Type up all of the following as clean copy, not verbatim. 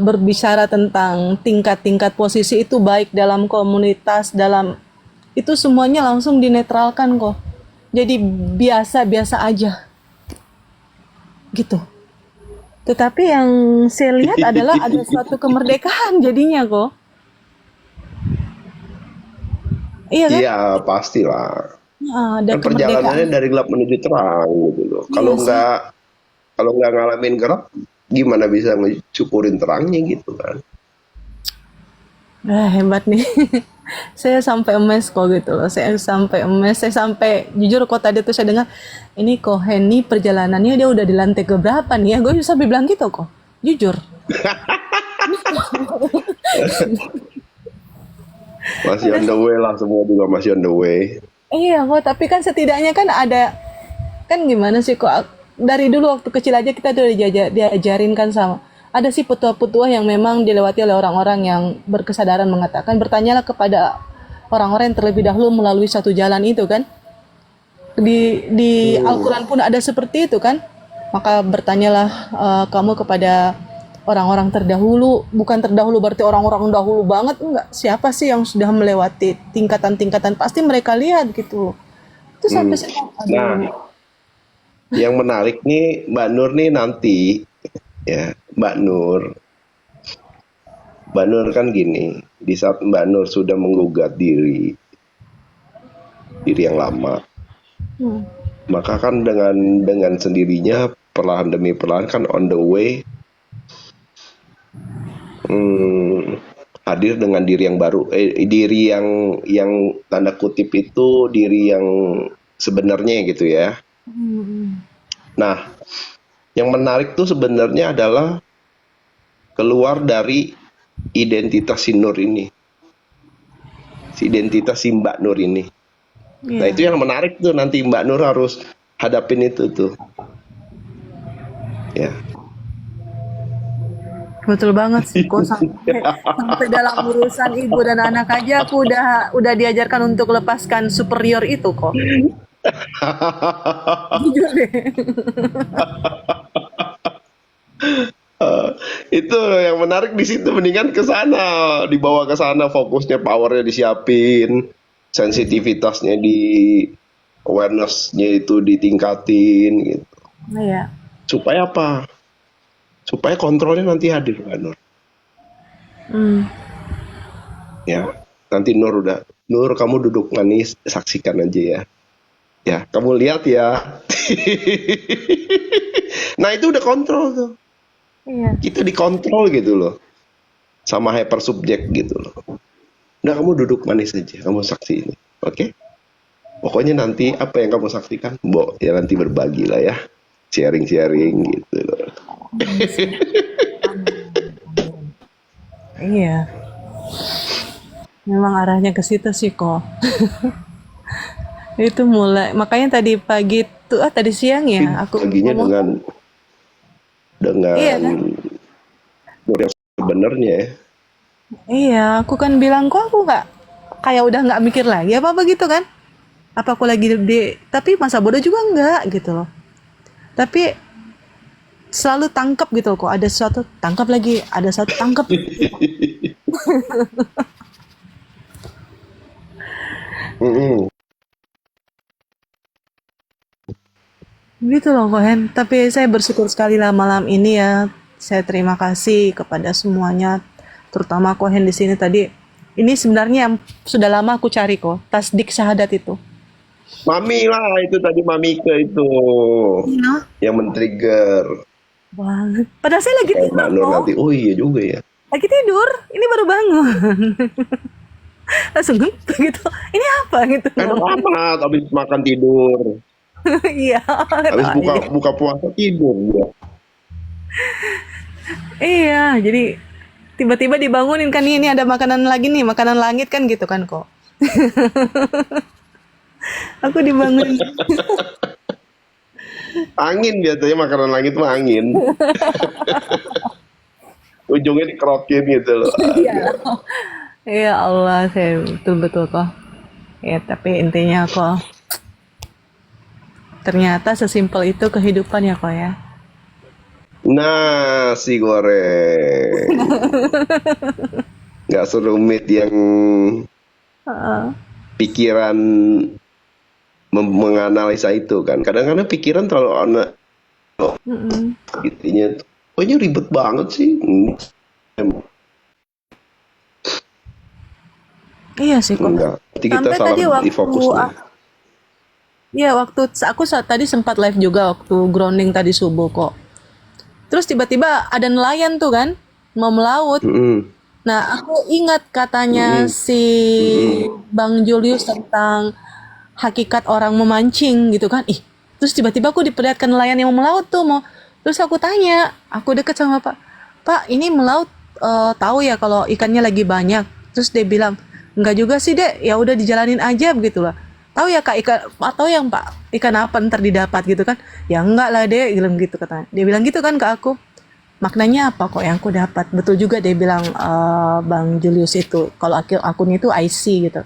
berbicara tentang tingkat-tingkat posisi itu baik dalam komunitas, dalam itu semuanya langsung dinetralkan kok. Jadi biasa-biasa aja gitu. Tetapi yang saya lihat adalah ada suatu kemerdekaan jadinya kok. Iya kan? Iya, pastilah. Ada Kan kemerdekaan. perjalanannya dari gelap menuju terang gitu loh. Iya sih. Kalau nggak ngalamin gelap, gimana bisa ngecukurin terangnya gitu kan? Hebat nih. Saya sampai emes kok gitu loh. Saya sampai emes. Saya sampai jujur kok tadi tuh saya dengar ini kok Henny perjalanannya dia udah di lantai keberapa nih ya? Gue sampai bilang gitu kok. Jujur. Masih Udah on the way lah, semua juga masih on the way. iya kok, tapi kan setidaknya kan ada kan gimana sih kok dari dulu waktu kecil aja kita tuh diajarin kan sama ada sih petua-petua yang memang dilewati oleh orang-orang yang berkesadaran mengatakan bertanyalah kepada orang-orang yang terlebih dahulu melalui satu jalan itu kan di Hmm. Al-Quran pun ada seperti itu kan maka bertanyalah kamu kepada orang-orang terdahulu bukan terdahulu berarti orang-orang dahulu banget enggak siapa sih yang sudah melewati tingkatan-tingkatan pasti mereka lihat gitu itu sampai Hmm. saya Nah, aduh yang menarik nih Mbak Nur nih nanti ya Mbak Nur kan gini, di saat Mbak Nur sudah menggugat diri yang lama, hmm, maka kan dengan sendirinya perlahan demi perlahan kan on the way hmm, hadir dengan diri yang baru, diri yang tanda kutip itu diri yang sebenarnya gitu ya. Nah, yang menarik tuh sebenarnya adalah keluar dari identitas si Nur ini, si identitas si Mbak Nur ini. Nah, iya itu yang menarik tuh nanti Mbak Nur harus hadapin itu tuh, ya. betul banget sih kok sampai dalam urusan ibu dan anak aja aku udah diajarkan untuk lepaskan superior itu kok jujur deh Itu yang menarik di situ mendingan ke sana, dibawa ke sana fokusnya powernya disiapin, sensitivitasnya di awarenessnya itu ditingkatin gitu. iya Supaya apa? Supaya kontrolnya nanti hadir Mbak Nur. hmm. Ya, nanti Nur kamu duduk manis, saksikan aja ya. Ya, kamu lihat ya. Nah itu udah kontrol tuh. Iya. Kita dikontrol gitu loh. Sama hyper subjek gitu loh. Udah kamu duduk manis aja, kamu saksi ini. Oke? Pokoknya nanti apa yang kamu saksikan, ya nanti berbagi lah ya. Sharing-sharing gitu loh. Iya, memang arahnya ke situ sih kok. Itu mulai, makanya tadi pagi tuh, tadi siang Tapi ya, aku baginya ngomong, iya dengan kan? Nur yang sebenarnya ya. Iya, aku kan bilang kok aku nggak, kayak udah nggak mikir lagi apa-apa gitu kan? Apa aku lagi tapi masa bodoh juga nggak gitu loh. Tapi selalu tangkap gitu loh, kok ada sesuatu, tangkap lagi, ada satu tangkap. Mm-mm. Gitu loh Kohen. Tapi saya bersyukur sekali lah malam ini ya. Saya terima kasih kepada semuanya, terutama Kohen di sini tadi. Ini sebenarnya yang sudah lama aku cari kok, tasdik syahadat itu. Mami lah itu tadi Mami ke itu Iya. yang men-trigger. Banget. Padahal saya lagi Supaya tidur Mbak Nur kok. nanti, oh iya juga ya. Lagi tidur. Ini baru bangun. Langsung gitu. Ini apa gitu Enak loh. amat habis makan tidur. Iya, Habis tahu buka aja. buka puasa tidur ya. Iya, jadi tiba-tiba dibangunin kan ini ada makanan lagi nih, makanan langit kan gitu kan kok. Aku dibangunin. Angin biasanya makanan langit mah angin. Ujungnya dikerokin gitu loh. Iya. Ya Allah, saya betul-betul kok. Ya, tapi intinya kok ternyata sesimpel itu kehidupan ya kok ya. Nasi goreng. Nggak serumit yang Heeh. pikiran menganalisa itu kan. Kadang-kadang pikiran terlalu anak Mm-mm. gitunya. Oh ini ribet banget sih. Iya sih kok. Enggak. Nanti kita Sampai salah tadi di waktu fokusnya. ya waktu aku tadi sempat live juga waktu grounding tadi subuh kok. Terus tiba-tiba ada nelayan tuh kan mau melaut. Mm-mm. Nah, aku ingat katanya Mm-mm. si Mm-mm. Bang Julius tentang hakikat orang memancing gitu kan. Ih, terus tiba-tiba aku diperlihatkan nelayan yang mau melaut tuh mau. Terus aku tanya, aku deket sama Pak. Pak, ini melaut tahu ya kalau ikannya lagi banyak. Terus dia bilang, enggak juga sih, Dek. Ya udah dijalanin aja begitu lah. Tahu ya Kak ikan atau yang Pak ikan apa ntar didapat gitu kan? Ya enggak lah, Dek, bilang gitu katanya. Dia bilang gitu kan ke aku. Maknanya apa kok yang aku dapat? Betul juga dia bilang Bang Julius itu. Kalau akunnya itu IC gitu.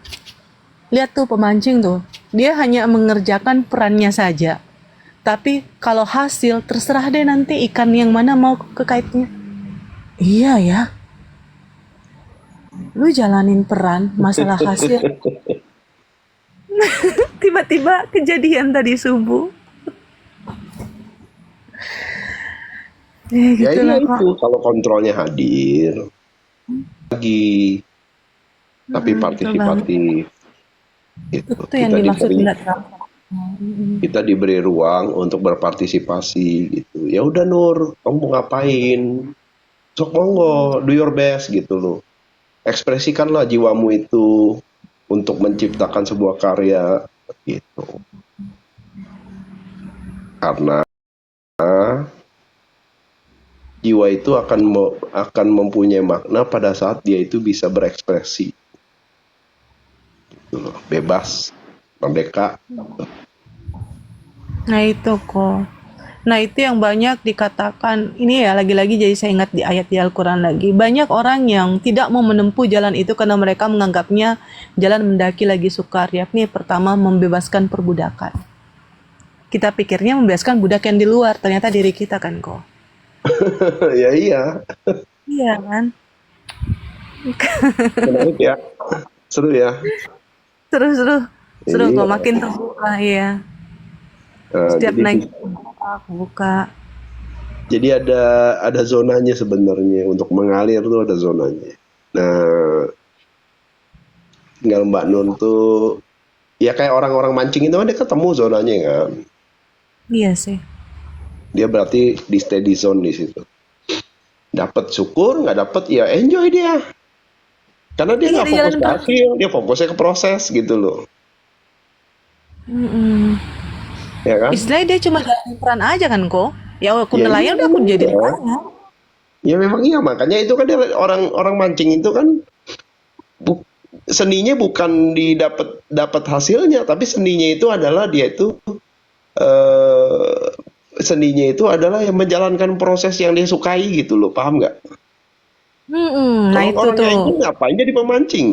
Lihat tuh pemancing tuh. Dia hanya mengerjakan perannya saja. Tapi kalau hasil terserah deh nanti ikan yang mana mau kekaitnya. Iya ya. Lu jalanin peran masalah hasil. Tiba-tiba kejadian tadi subuh. Ya iya Gitulah kok. itu kalau kontrolnya hadir lagi tapi Betul banget. partisipatif gitu. Itu yang dimaksud nggak terlalu. Kita diberi ruang untuk berpartisipasi gitu. Ya udah Nur, kamu mau ngapain? Sok monggo, do your best gitu loh. Ekspresikanlah jiwamu itu untuk menciptakan sebuah karya gitu. Karena jiwa itu akan mempunyai makna pada saat dia itu bisa berekspresi gitu loh. Bebas, merdeka. Nah itu kok. Nah itu yang banyak dikatakan, ini ya lagi-lagi jadi saya ingat di ayat di Al-Quran lagi. Banyak orang yang tidak mau menempuh jalan itu karena mereka menganggapnya jalan mendaki lagi sukar. Yakni pertama membebaskan perbudakan. Kita pikirnya membebaskan budak yang di luar, ternyata diri kita kan kok. Ya iya, Iya kan? menarik ya. Seru ya. Seru, seru. Seru kok, Iya. makin terbuka ya. Nah, Setiap naik buka. jadi ada zonanya sebenarnya untuk mengalir tuh ada zonanya. Nah, tinggal Mbak Nun tuh ya kayak orang-orang mancing itu kan dia ketemu zonanya kan. Iya sih. Dia berarti di steady zone di situ. Dapat syukur, nggak dapat ya enjoy dia. Karena dia Iya nggak di fokus jalan ke hasil, dia fokusnya ke proses gitu loh. Ya kan? istilahnya dia cuma jalanin peran aja kan kok. Ya aku Ya iya nelayan udah aku memang jadi iya. nelayan. Ya memang iya makanya itu kan dia orang-orang mancing itu kan bu- seninya bukan didapat dapat hasilnya, tapi seninya itu adalah dia itu eh, seninya itu adalah yang menjalankan proses yang dia sukai gitu loh, paham nggak? Nah Kalau itu orang yang tuh. enjoy ngapain jadi pemancing?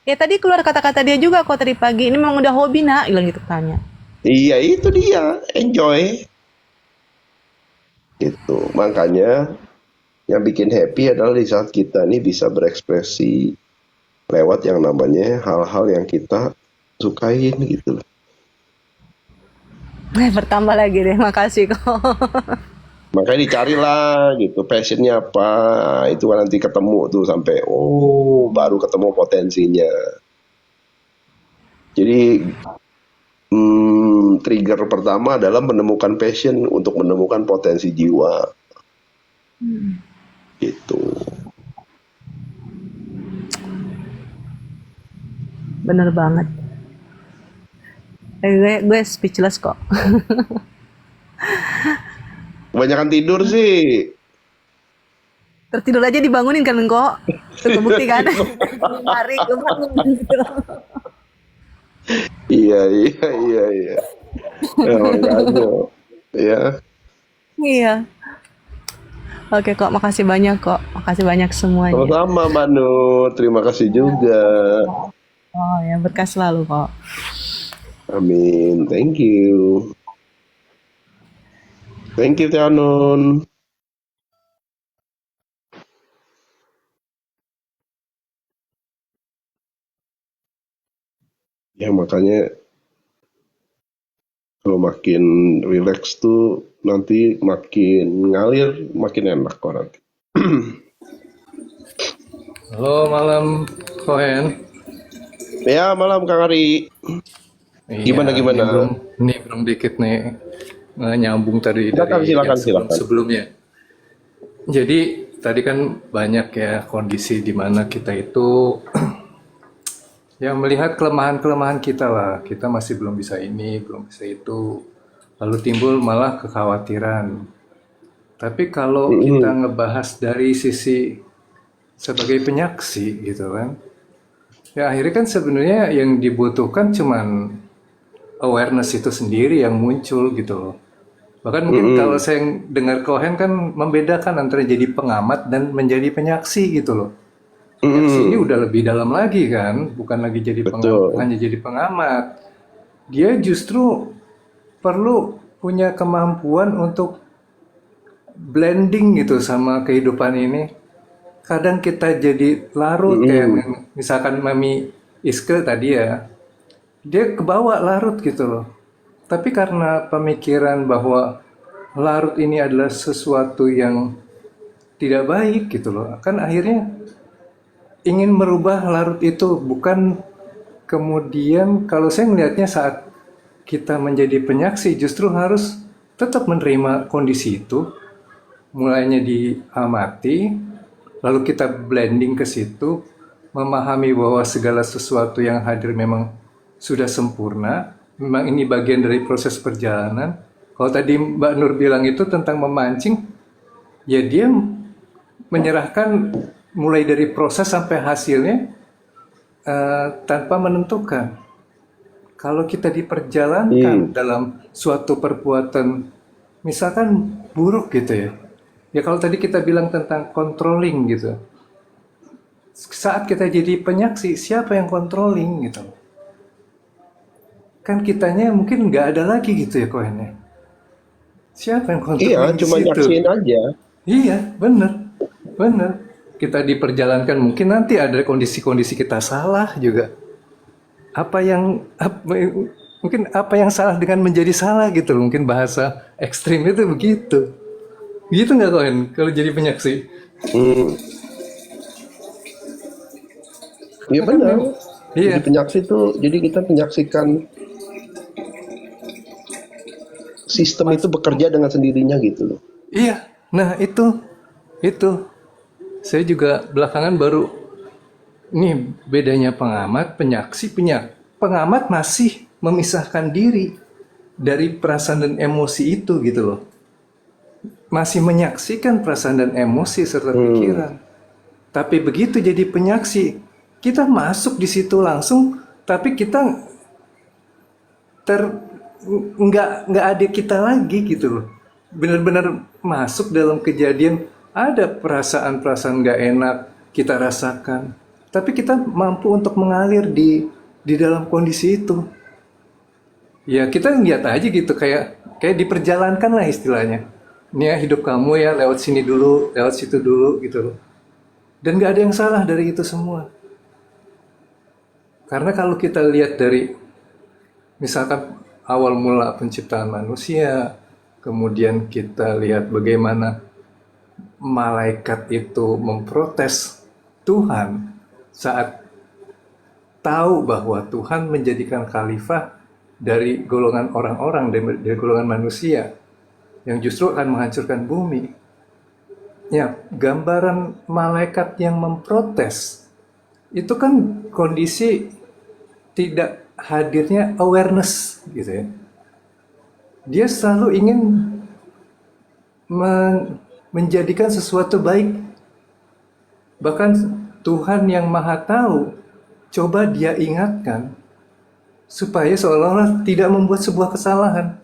Ya tadi keluar kata-kata dia juga kok tadi pagi. Ini memang udah hobi nak, bilang gitu tanya. Iya itu dia, enjoy gitu. Makanya yang bikin happy adalah di saat kita nih bisa berekspresi lewat yang namanya hal-hal yang kita sukain gitu loh. Bertambah lagi deh, makasih kok. Makanya dicarilah gitu passionnya apa. Nah, itu kan nanti ketemu tuh sampai oh baru ketemu potensinya. Jadi trigger pertama adalah menemukan passion untuk menemukan potensi jiwa gitu. Bener banget. Gue speechless kok. Kebanyakan tidur sih. Tertidur aja dibangunin kan kok. Tuh kebukti kan. Hari gue bangun gitu. Iya iya iya iya. Ya, makanya ya. Iya. Oke kok, makasih banyak kok. Makasih banyak semuanya. Sama-sama Mbak Nur. Terima kasih juga. Oh ya, berkah selalu kok. Amin. Thank you. Thank you, Teh Anun. Ya makanya kalau makin relax tuh nanti makin ngalir, makin enak kok nanti. Halo malam Kohen. Ya malam Kang Ari. Gimana Iya, gimana? ini belum dikit nih nyambung tadi Silakan dari yang silakan silakan. sebelumnya. Jadi tadi kan banyak ya kondisi di mana kita itu ya melihat kelemahan-kelemahan kita lah. Kita masih belum bisa ini, belum bisa itu. Lalu timbul malah kekhawatiran. Tapi kalau kita Mm-mm. ngebahas dari sisi sebagai penyaksi gitu kan, ya akhirnya kan sebenarnya yang dibutuhkan cuman awareness itu sendiri yang muncul gitu loh. Bahkan mungkin kalau Mm-mm. saya dengar Cohen kan membedakan antara jadi pengamat dan menjadi penyaksi gitu loh. Penyaksi ini Mm-mm. udah lebih dalam lagi kan, bukan lagi jadi Betul. hanya jadi pengamat. Dia justru perlu punya kemampuan untuk blending gitu sama kehidupan ini. Kadang kita jadi larut Mm-mm. kayak misalkan Mami Iske tadi ya, dia kebawa larut gitu loh. Tapi karena pemikiran bahwa larut ini adalah sesuatu yang tidak baik gitu loh, kan akhirnya ingin merubah larut itu bukan kemudian kalau saya melihatnya saat kita menjadi penyaksi justru harus tetap menerima kondisi itu, mulainya diamati, lalu kita blending ke situ, memahami bahwa segala sesuatu yang hadir memang sudah sempurna, memang ini bagian dari proses perjalanan. Kalau tadi Mbak Nur bilang itu tentang memancing, ya dia menyerahkan mulai dari proses sampai hasilnya tanpa menentukan. Kalau kita diperjalankan Mm. dalam suatu perbuatan, misalkan buruk gitu ya, ya kalau tadi kita bilang tentang controlling gitu, saat kita jadi penyaksi, siapa yang controlling gitu? Kan kitanya mungkin nggak ada lagi gitu ya kohennya. Siapa yang Iya, controlling di cuma situ? nyaksiin aja. Iya, bener, bener. Kita diperjalankan, mungkin nanti ada kondisi-kondisi kita salah juga. Mungkin apa yang salah dengan menjadi salah gitu loh. Mungkin bahasa ekstrim itu begitu. Gitu nggak Kohen kalau jadi penyaksi? Mm. Iya Karena kan benar. memang, Jadi iya, penyaksi tuh, jadi kita menyaksikan sistem itu bekerja dengan sendirinya gitu loh. iya. Nah itu. Saya juga belakangan baru, nih bedanya pengamat, penyaksi, pengamat masih memisahkan diri dari perasaan dan emosi itu gitu loh. Masih menyaksikan perasaan dan emosi serta Hmm. pikiran. Tapi begitu jadi penyaksi, kita masuk di situ langsung, tapi kita ter nggak ada kita lagi gitu loh. Benar-benar masuk dalam kejadian, ada perasaan-perasaan nggak enak kita rasakan, tapi kita mampu untuk mengalir di dalam kondisi itu. Ya kita lihat aja gitu kayak diperjalankan lah istilahnya. Ini ya hidup kamu ya lewat sini dulu, lewat situ dulu gitu loh. Dan nggak ada yang salah dari itu semua. Karena kalau kita lihat dari misalkan awal mula penciptaan manusia, kemudian kita lihat bagaimana malaikat itu memprotes Tuhan saat tahu bahwa Tuhan menjadikan khalifah dari golongan orang-orang, dari golongan manusia yang justru akan menghancurkan bumi. Ya, gambaran malaikat yang memprotes itu kan kondisi tidak hadirnya awareness gitu ya. Dia selalu ingin menjadikan sesuatu baik. Bahkan Tuhan yang Maha Tahu coba dia ingatkan supaya seolah-olah tidak membuat sebuah kesalahan.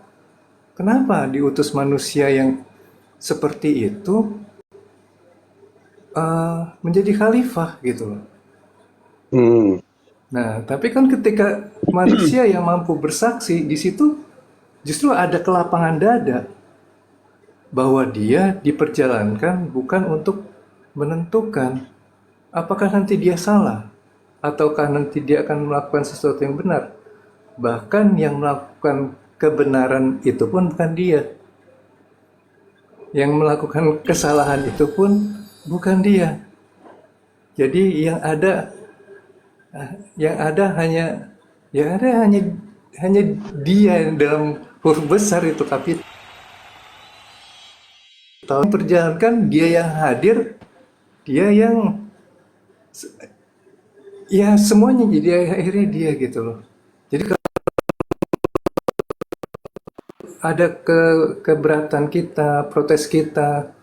Kenapa diutus manusia yang seperti itu menjadi khalifah gitu loh. Hmm. Nah, tapi kan ketika manusia yang mampu bersaksi di situ justru ada kelapangan dada. bahwa dia diperjalankan bukan untuk menentukan apakah nanti dia salah ataukah nanti dia akan melakukan sesuatu yang benar. Bahkan yang melakukan kebenaran itu pun bukan dia. Yang melakukan kesalahan itu pun bukan dia. Jadi hanya dia yang dalam huruf besar itu kapital. Perjalankan dia yang hadir, dia yang ya semuanya jadi akhirnya dia gitu loh. Jadi kalau ada keberatan kita, protes kita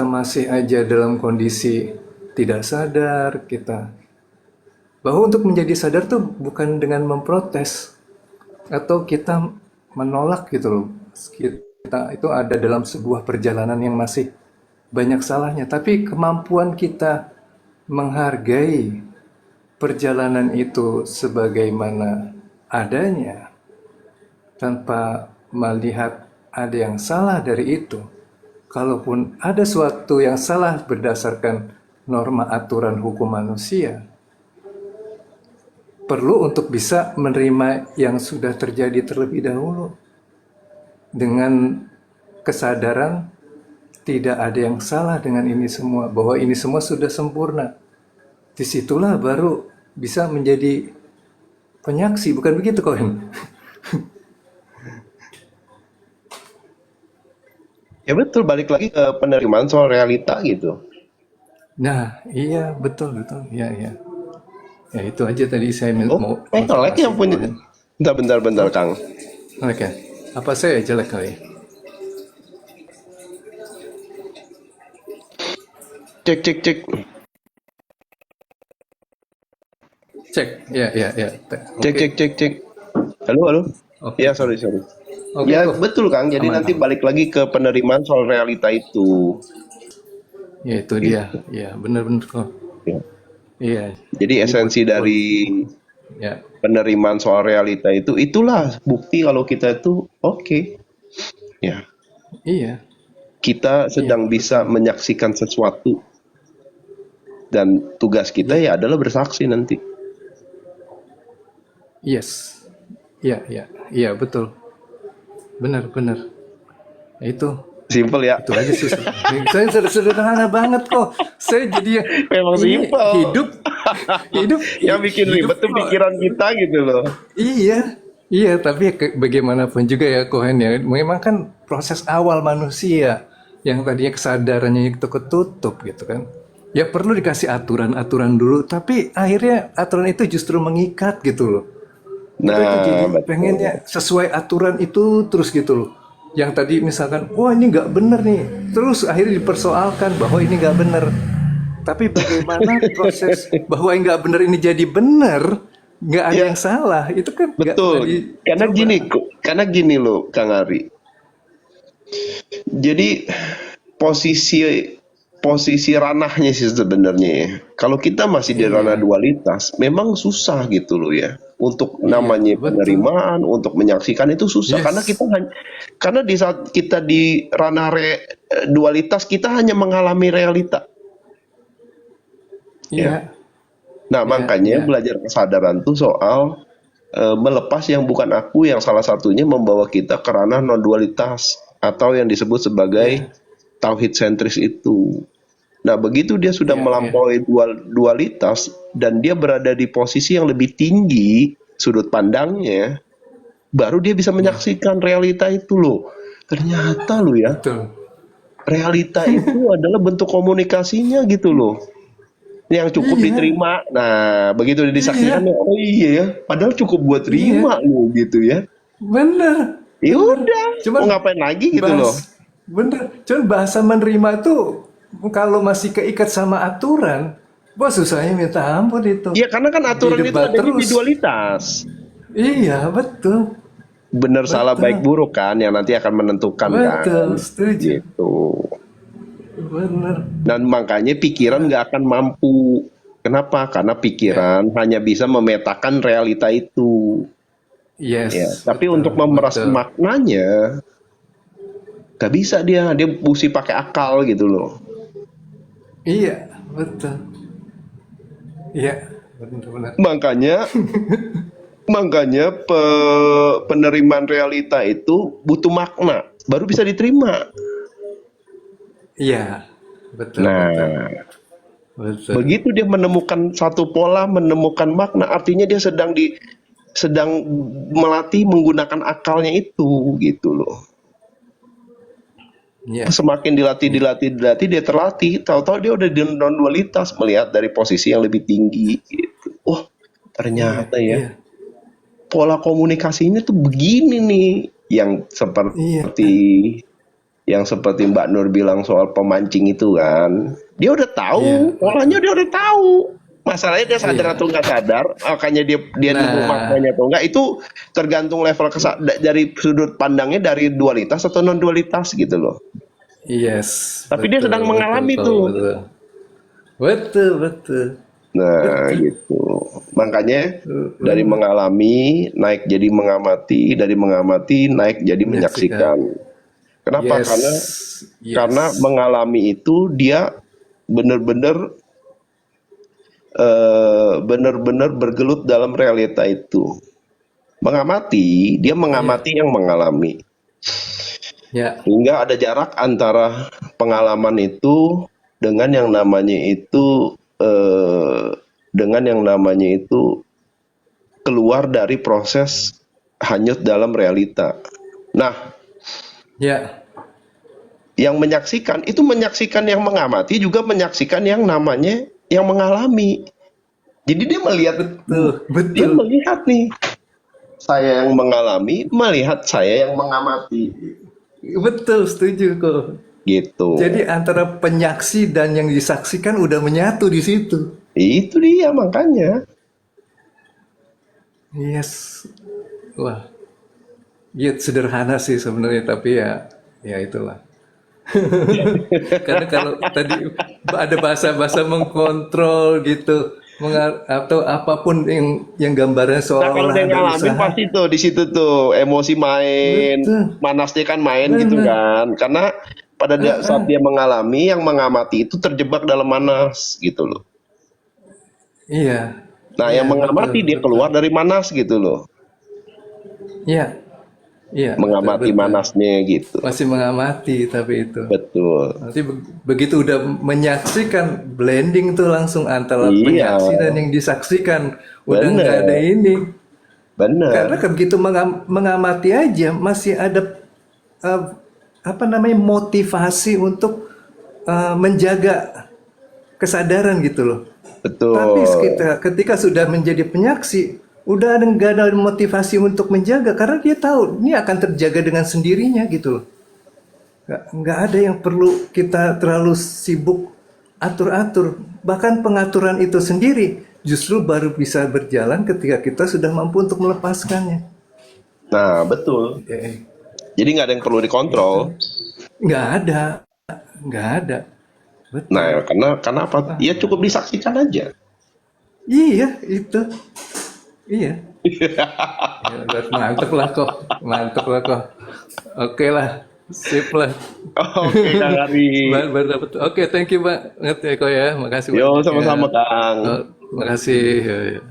masih aja dalam kondisi tidak sadar kita. Bahwa untuk menjadi sadar tuh bukan dengan memprotes atau kita menolak gitu loh. Kita itu ada dalam sebuah perjalanan yang masih banyak salahnya, tapi kemampuan kita menghargai perjalanan itu sebagaimana adanya tanpa melihat ada yang salah dari itu. Kalaupun ada suatu yang salah berdasarkan norma aturan hukum manusia, perlu untuk bisa menerima yang sudah terjadi terlebih dahulu dengan kesadaran tidak ada yang salah dengan ini semua, bahwa ini semua sudah sempurna. Disitulah baru bisa menjadi penyaksi, bukan begitu Kohen? Ya betul, balik lagi ke penerimaan soal realita gitu. Nah, iya betul. Ya. Ya itu aja tadi saya mau. Nge-lag yang punya. Bentar Kang. Oke. Apa saya jelek kali? Cek. Cek. Ya. Cek. Halo. Oke. Ya, sorry. Oke, Ya kok. betul Kang. Jadi Aman. nanti balik lagi ke penerimaan soal realita itu. Ya itu dia. Ya benar kok. Ya. Iya. Jadi esensi dari Ya. penerimaan soal realita itu, itulah bukti kalau kita itu oke. Ya, Iya. kita sedang bisa menyaksikan sesuatu dan tugas kita ya adalah bersaksi nanti. Yes. Iya betul. Benar. Ya, itu Simple ya. aja sih. Saya sederhana banget kok. Saya jadi Memang ini simple. hidup Yang bikin ribet tuh kok. pikiran kita gitu loh. Iya, tapi bagaimanapun juga ya Kohen ya, memang kan proses awal manusia yang tadinya kesadarannya itu ketutup gitu kan. Ya perlu dikasih aturan-aturan dulu, tapi akhirnya aturan itu justru mengikat gitu loh. Kita itu jadi Nah, betul. pengennya sesuai aturan itu terus gitu loh. Yang tadi misalkan, wah ini nggak bener nih, terus akhirnya dipersoalkan bahwa ini nggak bener. Tapi bagaimana proses bahwa yang nggak bener ini jadi bener, nggak ada Ya. yang salah, itu kan nggak Betul. Karena dicoba. gini loh, Kang Ari. Jadi posisi ranahnya sih sebenarnya ya. Kalau kita masih di ranah dualitas, memang susah gitu loh ya. Untuk namanya betul. penerimaan, untuk menyaksikan itu susah Yes. karena di saat kita di ranah dualitas kita hanya mengalami realita. Iya, Nah, makanya belajar kesadaran tuh soal melepas yang bukan aku, yang salah satunya membawa kita ke ranah non-dualitas atau yang disebut sebagai tauhid sentris itu. Nah, begitu dia sudah melampaui dualitas dan dia berada di posisi yang lebih tinggi sudut pandangnya, baru dia bisa menyaksikan realita itu loh. Ternyata loh ya, betul. realita itu adalah bentuk komunikasinya gitu loh. Yang cukup diterima. Nah, begitu dia disaksikan, oh iya ya, padahal cukup buat terima loh gitu ya. Bener. Ya udah, Cuman mau ngapain lagi gitu loh. Bener. Cuman bahasa menerima tuh kalau masih keikat sama aturan, wah susahnya minta ampun itu. Ya karena kan aturan itu Didebat ada terus. individualitas. Iya, betul. Benar salah baik buruk kan yang nanti akan menentukan kan. Betul, setuju. Gitu. Bener. Dan makanya pikiran nggak akan mampu. Kenapa? Karena pikiran hanya bisa memetakan realita itu. Yes. Ya, tapi betul, untuk memeras betul. maknanya Gak bisa dia mesti pakai akal gitu loh. Iya, betul. Iya, benar-benar. Makanya makanya penerimaan realita itu butuh makna baru bisa diterima. Iya, betul, betul, Nah, betul. begitu dia menemukan satu pola, menemukan makna, artinya dia sedang melatih menggunakan akalnya itu gitu loh. Iya, Semakin dilatih, dia terlatih. Tahu-tahu dia udah di non dualitas melihat dari posisi yang lebih tinggi. Gitu. Oh, iya, ternyata ya iya, pola komunikasi ini tuh begini nih, yang iya, seperti Mbak Nur bilang soal pemancing itu kan. Dia udah tahu, iya, polanya betul. dia udah tahu. Masalahnya dia sadar Iya. atau nggak sadar, makanya dia nemu Nah, maknanya atau enggak itu tergantung level dari sudut pandangnya dari dualitas atau non dualitas gitu loh. yes, Tapi dia betul, sedang betul, mengalami kok, tuh. betul. Betul, betul, Nah, betul. gitu. Makanya dari Benar. mengalami naik jadi mengamati, dari mengamati naik jadi Menyaksikan. menyaksikan. Kenapa? Yes, Karena yes. mengalami itu dia benar-benar benar-benar bergelut dalam realita itu. Mengamati, dia Iya, mengamati yang mengalami. ya, Sehingga ada jarak antara pengalaman itu dengan yang namanya itu keluar dari proses hanyut dalam realita. Nah, ya, yang menyaksikan itu menyaksikan yang mengamati juga menyaksikan yang namanya yang mengalami. Jadi betul, dia betul, melihat nih saya yang mengalami melihat saya yang mengamati betul, setuju kok. gitu. Jadi antara penyaksi dan yang disaksikan udah menyatu di situ. Itu dia makanya. Yes, wah, iya sederhana sih sebenarnya, tapi ya, ya itulah. Karena kalau tadi ada bahasa-bahasa mengkontrol gitu, atau apapun yang gambarnya Nah, kalau seolah-olah dia ada ngalamin usaha, pasti tuh di situ tuh emosi main, betul, manasnya kan main gitu benar, kan. Karena saat dia mengalami, yang mengamati itu terjebak dalam manas gitu loh. iya, Nah, iya yang betul, mengamati dia betul, keluar dari manas gitu loh. iya, iya betul, Mengamati betul. manasnya gitu. Masih mengamati tapi itu. Betul. Nanti begitu udah menyaksikan, blending tuh langsung antara Iya, penyaksi dan yang disaksikan. Udah nggak ada bener, ini. Karena bener. begitu mengamati aja masih ada eh, apa namanya motivasi untuk menjaga kesadaran gitu loh. Tapi Betul. ketika sudah menjadi penyaksi, udah nggak ada motivasi untuk menjaga karena dia tahu ini akan terjaga dengan sendirinya gitu loh. Nggak ada yang perlu kita terlalu sibuk atur-atur. Bahkan pengaturan itu sendiri justru baru bisa berjalan ketika kita sudah mampu untuk melepaskannya. Nah, betul. Eh, Jadi nggak ada yang perlu itu dikontrol. nggak ada, nggak ada, betul. Nah, karena apa? Ya cukup disaksikan aja. Iya itu, iya. Ya, mantep lah kok, mantep lah kok. Oke lah, sip lah. Oke, Kang Ari. Baru dapet. Oke, thank you Pak. Ngerti kok ya. Makasih Yo, banyak ya. sama-sama, Kang. Oh, makasih. Ya, ya.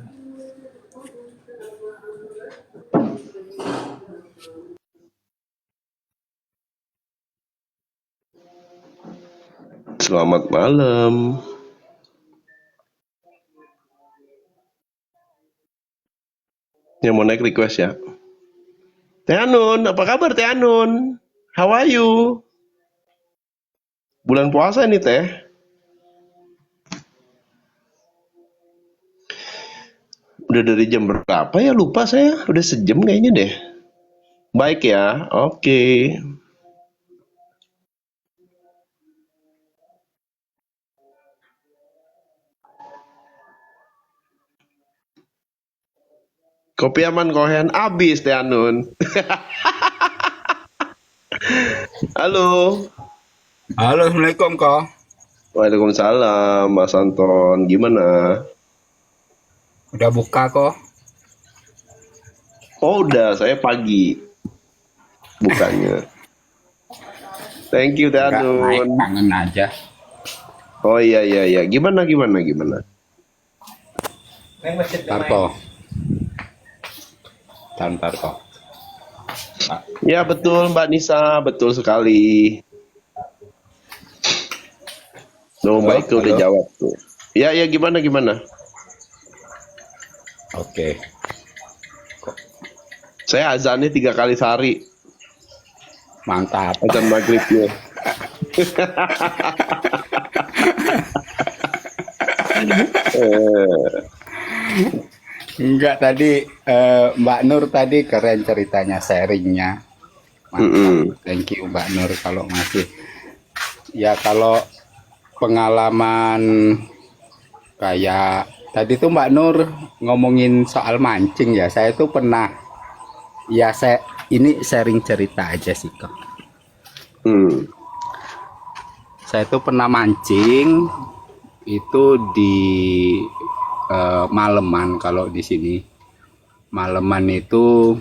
Selamat malam. Yang mau naik request ya. Teh Anun, apa kabar Teh Anun? How are you? Bulan puasa nih Teh. Udah dari jam berapa ya? Lupa saya. Udah sejam kayaknya deh. Baik ya. Oke. Kopi aman kohen abis Teh Anun. Halo. Halo, Assalamualaikum kok. Waalaikumsalam Mas Anton. Gimana? Udah buka kok. Oh udah, saya pagi bukanya. Thank you Enggak naik, Danun. kangen aja. Oh iya iya iya. Gimana gimana gimana? Tarko, Tarko. Nah, Ya betul Mbak Nisa, betul sekali. No, halo, Mbak Ike udah halo. jawab tuh. Ya ya gimana gimana? Oke. Saya azannya 3 kali sehari, Mantap. azan maghribnya. Eh, Enggak tadi Mbak Nur tadi keren ceritanya, sharingnya. Mantap. mm-mm. Thank you Mbak Nur kalau masih. Ya kalau pengalaman kayak tadi tuh Mbak Nur ngomongin soal mancing ya. Saya tuh pernah, ya saya ini sharing cerita aja sih kok. Hmm. Saya tuh pernah mancing itu di Maleman. Kalau di sini Maleman itu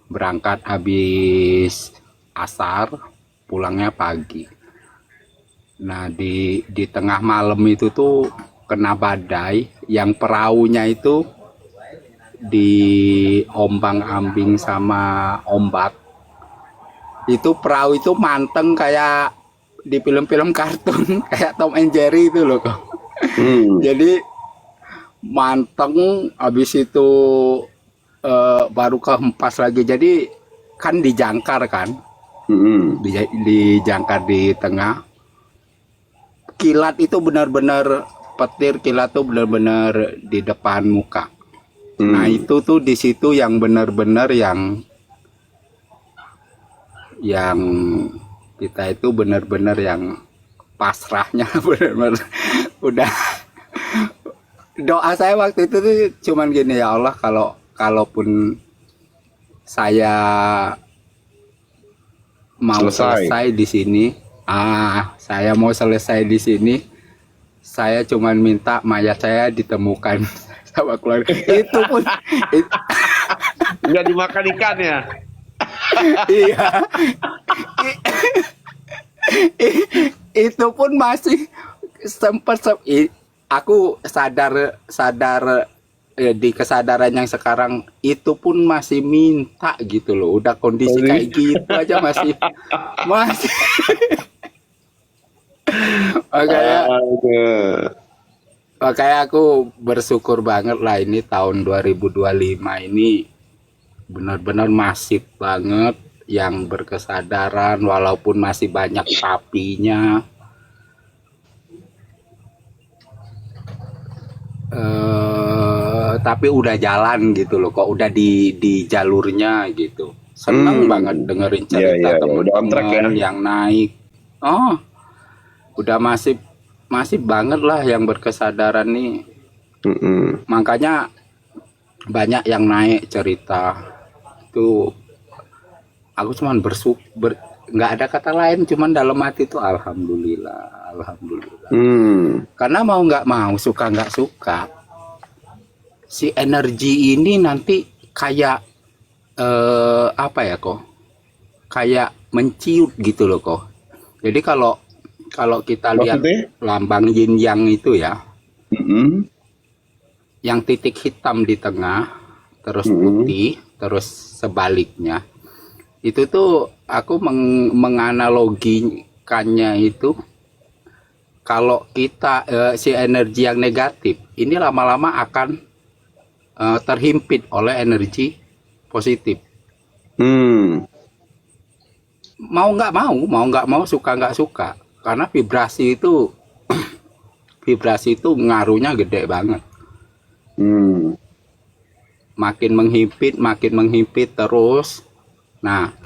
berangkat habis asar, pulangnya pagi. Nah di tengah malam itu tuh kena badai, yang perahunya itu diombang-ambing sama ombak. Itu perahu itu manteng kayak di film-film kartun kayak Tom and Jerry itu loh kok. Hmm. Jadi manteng, habis itu baru kehempas lagi. Jadi kan dijangkar kan, Mm-mm. dijangkar di tengah. Kilat itu benar-benar, petir kilat tuh benar-benar di depan muka. Nah Hmm. itu tuh di situ yang benar-benar yang kita itu benar-benar yang pasrahnya benar-benar udah. Doa saya waktu itu tuh cuman gini, ya Allah, kalaupun saya mau Selesai. selesai di sini, saya mau selesai di sini, saya cuman minta mayat saya ditemukan sama keluarga. Itu pun Nggak dimakan ikan ya? iya. Itu pun masih sempat aku sadar di kesadaran yang sekarang itu pun masih minta gitu loh. Udah kondisi kayak gitu aja masih makanya Aduh. makanya aku bersyukur banget lah, ini tahun 2025 ini benar-benar masif banget yang berkesadaran, walaupun masih banyak tapinya. Tapi udah jalan gitu loh, kok udah di jalurnya gitu. Seneng banget dengerin Iya iya cerita iya. Udah on track ya. temen-temen yang naik. Oh, udah masih banget lah yang berkesadaran nih. Mm-mm. Makanya banyak yang naik cerita itu. Aku cuman nggak ada kata lain, cuman dalam hati itu alhamdulillah, alhamdulillah. Hmm. Karena mau nggak mau, suka nggak suka, si energi ini nanti kayak apa ya kok, kayak menciut gitu loh kok. Jadi kalau kita lihat Maksudnya? lambang yin yang itu ya, Mm-mm. yang yang titik hitam di tengah, terus putih, terus sebaliknya, itu tuh aku menganalogikannya itu, kalau kita si energi yang negatif ini lama-lama akan terhimpit oleh energi positif. Hmm. Mau nggak mau, suka nggak suka, karena vibrasi itu vibrasi itu ngaruhnya gede banget. Hmm. Makin menghimpit terus. Nah,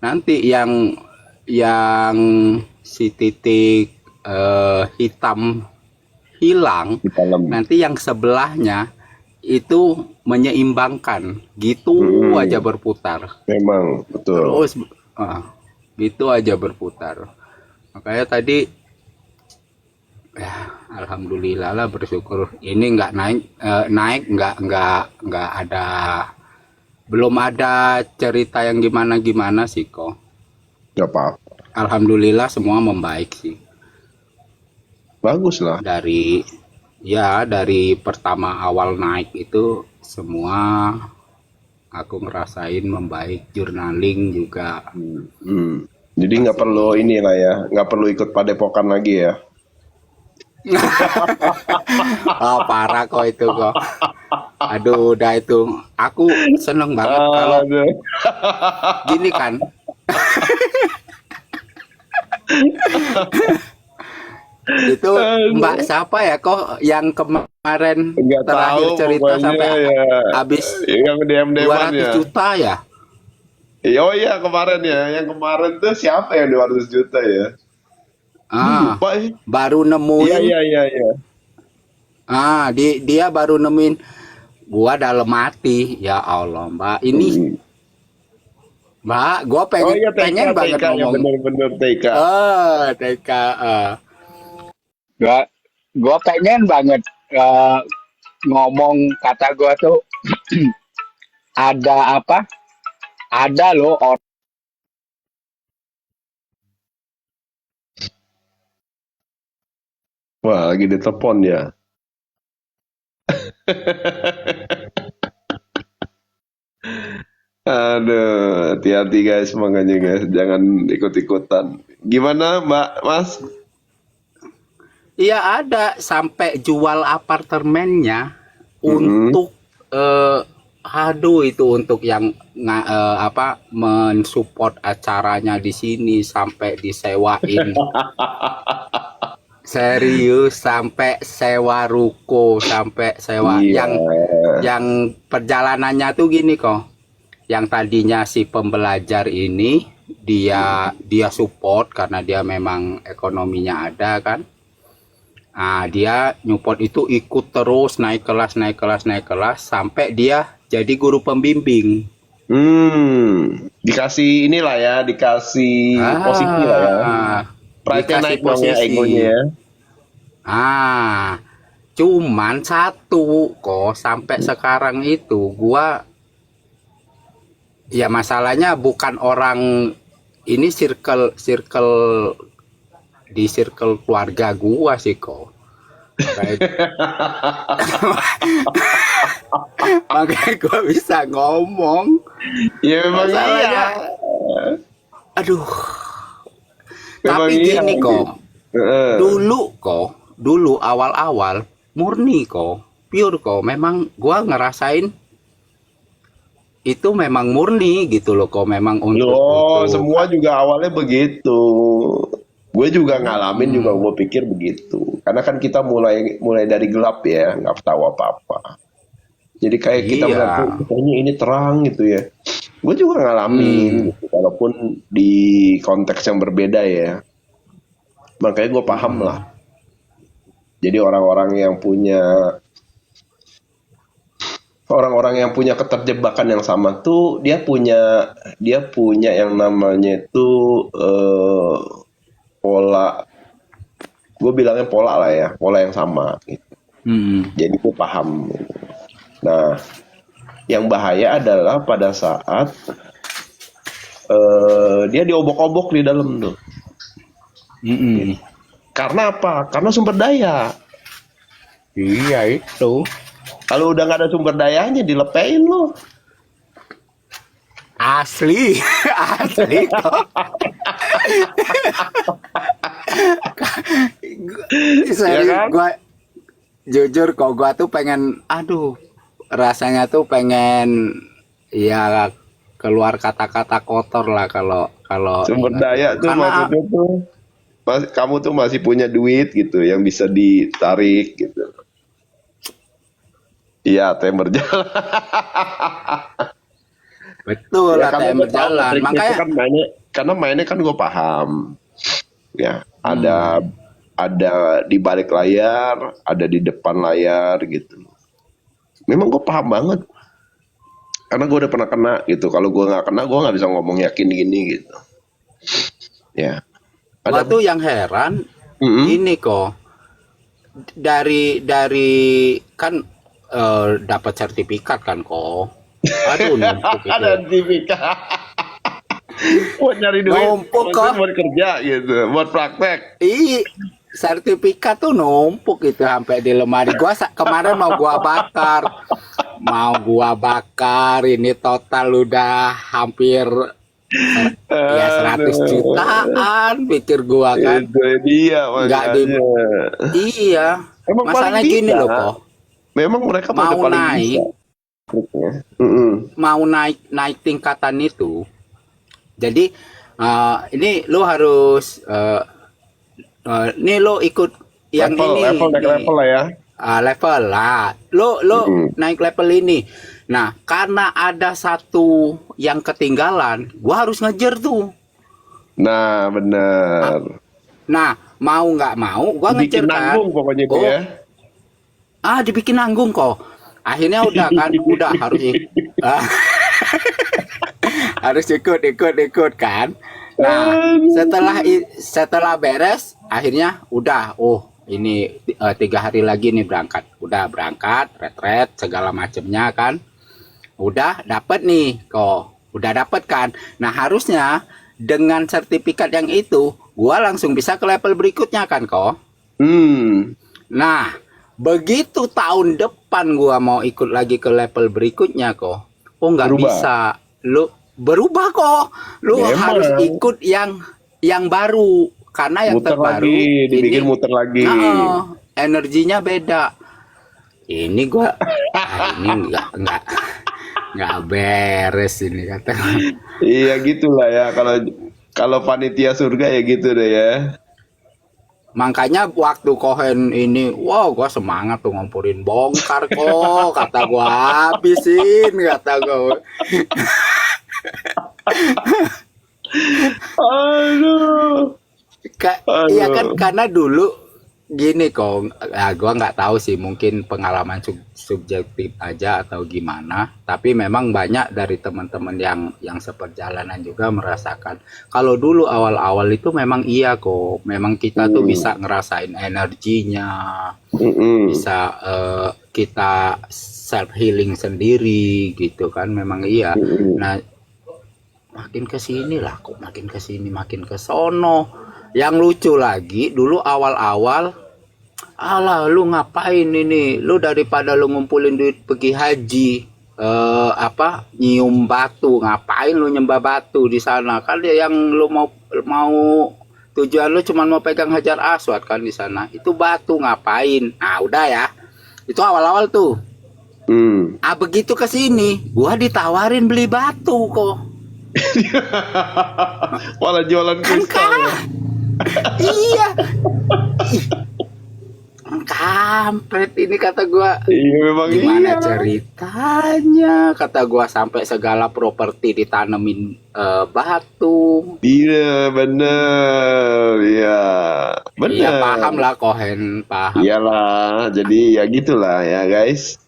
nanti yang si titik hitam hilang, Di dalam. nanti yang sebelahnya itu menyeimbangkan, gitu aja berputar. Memang betul. Terus gitu aja berputar. Makanya tadi ya alhamdulillah lah, bersyukur ini nggak naik nggak ada, belum ada cerita yang gimana sih kok. Gak apa. alhamdulillah semua membaik sih. Bagus lah. Dari pertama awal naik itu semua aku ngerasain membaik, journaling juga. Hmm. Jadi nggak perlu inilah ya, nggak perlu ikut padepokan lagi ya. Oh, parah kok itu kok. Aduh, udah itu. Aku seneng banget kalau Aduh. gini kan. Itu Mbak siapa ya kok yang kemarin Nggak terakhir tahu cerita pokoknya sampai ya. habis Yang DM-DM-an 200 ya. juta ya? Oh iya kemarin ya, yang kemarin tuh siapa yang 200 juta ya? Ah, Lupa ya. baru Iya nemuin. iya iya iya. Dia baru nemuin gua dalam hati. Ya Allah, Mbak. Ini Hmm. Mbak, gua Oh pengen iya pengen TK banget TK ya, ngomong. bener-bener TK. TK. Gua pengen banget eh, ngomong, kata gua tuh ada apa? Ada loh orang. Wah lagi ditelepon ya. Aduh, hati-hati guys, makanya guys, jangan ikut-ikutan. Gimana Mbak, Mas? Iya, ada sampai jual apartemennya Mm-mm. untuk aduh, itu untuk yang mensupport acaranya di sini sampai disewain. Serius, sampai sewa ruko, sampai sewa Iya. yang perjalanannya tuh gini kok. Yang tadinya si pembelajar ini dia support karena dia memang ekonominya ada kan. Dia nyupport itu ikut terus naik kelas sampai dia jadi guru pembimbing. Dikasih inilah ya, dikasih posisi lah ya. Pride-nya Dikasih naik dong ya, posisi. egonya ya. Cuman satu kok sampai sekarang itu gua ya masalahnya bukan orang ini circle di circle keluarga gua sih kok. Makanya gua bisa ngomong. Ya memang Masalahnya, iya. aduh. Memang Tapi iya. gini kok, Heeh. dulu awal-awal murni kok, pure kok. Memang gua ngerasain itu memang murni gitu loh kok, memang untuk Semua juga awalnya begitu. Gue juga ngalamin juga, gue pikir begitu. Karena kan kita mulai dari gelap ya, nggak tahu apa-apa. Jadi kayak kita Iya. melihat, pokoknya ini terang gitu ya. Gue juga ngalamin, gitu, walaupun di konteks yang berbeda ya. Makanya gue paham lah. Jadi orang-orang yang punya keterjebakan yang sama tuh dia punya yang namanya itu pola, gue bilangnya pola lah ya, pola yang sama gitu. Jadi gue paham gitu. Nah yang bahaya adalah pada saat dia diobok-obok di dalam tuh. Karena apa? Karena sumber daya. Iya itu. Kalau udah nggak ada sumber dayanya, dilepein lo. Asli kok. Serius, kan? gua jujur kok gua tuh pengen, rasanya tuh pengen ya keluar kata-kata kotor lah kalau Sumber daya tuh karena maksudnya tuh kamu tuh masih punya duit gitu yang bisa ditarik gitu. Iya, ATM berjalan. betul Ya, lah karena ATM gue tahu berjalan. trik itu Makanya kan mainnya kan gue paham. Ya, ada di balik layar, ada di depan layar gitu. Memang gue paham banget. Karena gue udah pernah kena gitu. Kalau gue nggak kena, gue nggak bisa ngomong yakin gini gitu. Ya. gua tuh yang heran ini kok dari kan dapat sertifikat kan kok. Numpuk itu. Ada sertifikat. Buat nyari duit, Numpuk kok. buat kerja gitu, buat praktek. Sertifikat tuh numpuk gitu sampai di lemari. Kemarin mau gua bakar ini total udah hampir ya 100 jutaan pikir gua kan. Itu dia Nggak di makanya. Iya. Emang Masalah paling gini bisa. loh kok. Memang mereka pada Mau paling naik, bisa. Mm-mm. mau naik tingkatan itu. Jadi ini lo harus ini lo ikut yang Level naik ini level lah ya. level lah. Lo Mm-mm. naik level ini. Nah, karena ada satu yang ketinggalan, gua harus ngejar tuh. Nah, benar. Nah, mau nggak mau, gua ngejar Bikin kan. nanggung pokoknya itu Oh, ya. dibikin nanggung kok. Akhirnya udah kan, udah harus ikut kan. Nah, setelah beres, akhirnya udah, ini 3 hari lagi nih berangkat. Udah berangkat, retret segala macemnya kan. Udah dapet nih kok, udah dapet kan. Nah harusnya dengan sertifikat yang itu, gua langsung bisa ke level berikutnya kan kok. Nah begitu tahun depan gua mau ikut lagi ke level berikutnya kok, nggak Berubah. bisa. Lu berubah kok, lu Memang. harus ikut yang baru karena yang Muter terbaru lagi, dibikin ini muter lagi. energinya beda. Ini gua ini nggak beres ini kata. Iya gitulah ya, kalau panitia surga ya gitu deh ya. Makanya waktu Kohen ini, gua semangat tuh ngomporin bongkar kok, kata gua habisin, kata gua. Aduh. Iya kan karena dulu gini kok, gua nggak tahu sih, mungkin pengalaman subjektif aja atau gimana. Tapi memang banyak dari teman-teman yang seperjalanan juga merasakan. Kalau dulu awal-awal itu memang iya kok, memang kita tuh bisa ngerasain energinya, bisa kita self healing sendiri gitu kan, memang iya. Nah makin kesini lah kok, makin kesini makin kesono. Yang lucu lagi dulu awal-awal, alah lu ngapain ini, lu daripada lu ngumpulin duit pergi haji, nyium batu, ngapain lu nyembah batu di sana kan, yang lu mau tujuan lu cuma mau pegang Hajar Aswad kan di sana, itu batu ngapain. Nah udah ya, itu awal-awal tuh. Begitu kesini gua ditawarin beli batu kok. Malah jualan kristal ya. Iya. Kampret ini kata gua. Iya memang Gimana iya. ceritanya? Kata gua sampai segala properti ditanemin batu. Iya bener. Iya bener. Iya paham lah Kohen, paham. Iyalah, jadi ya gitulah ya guys.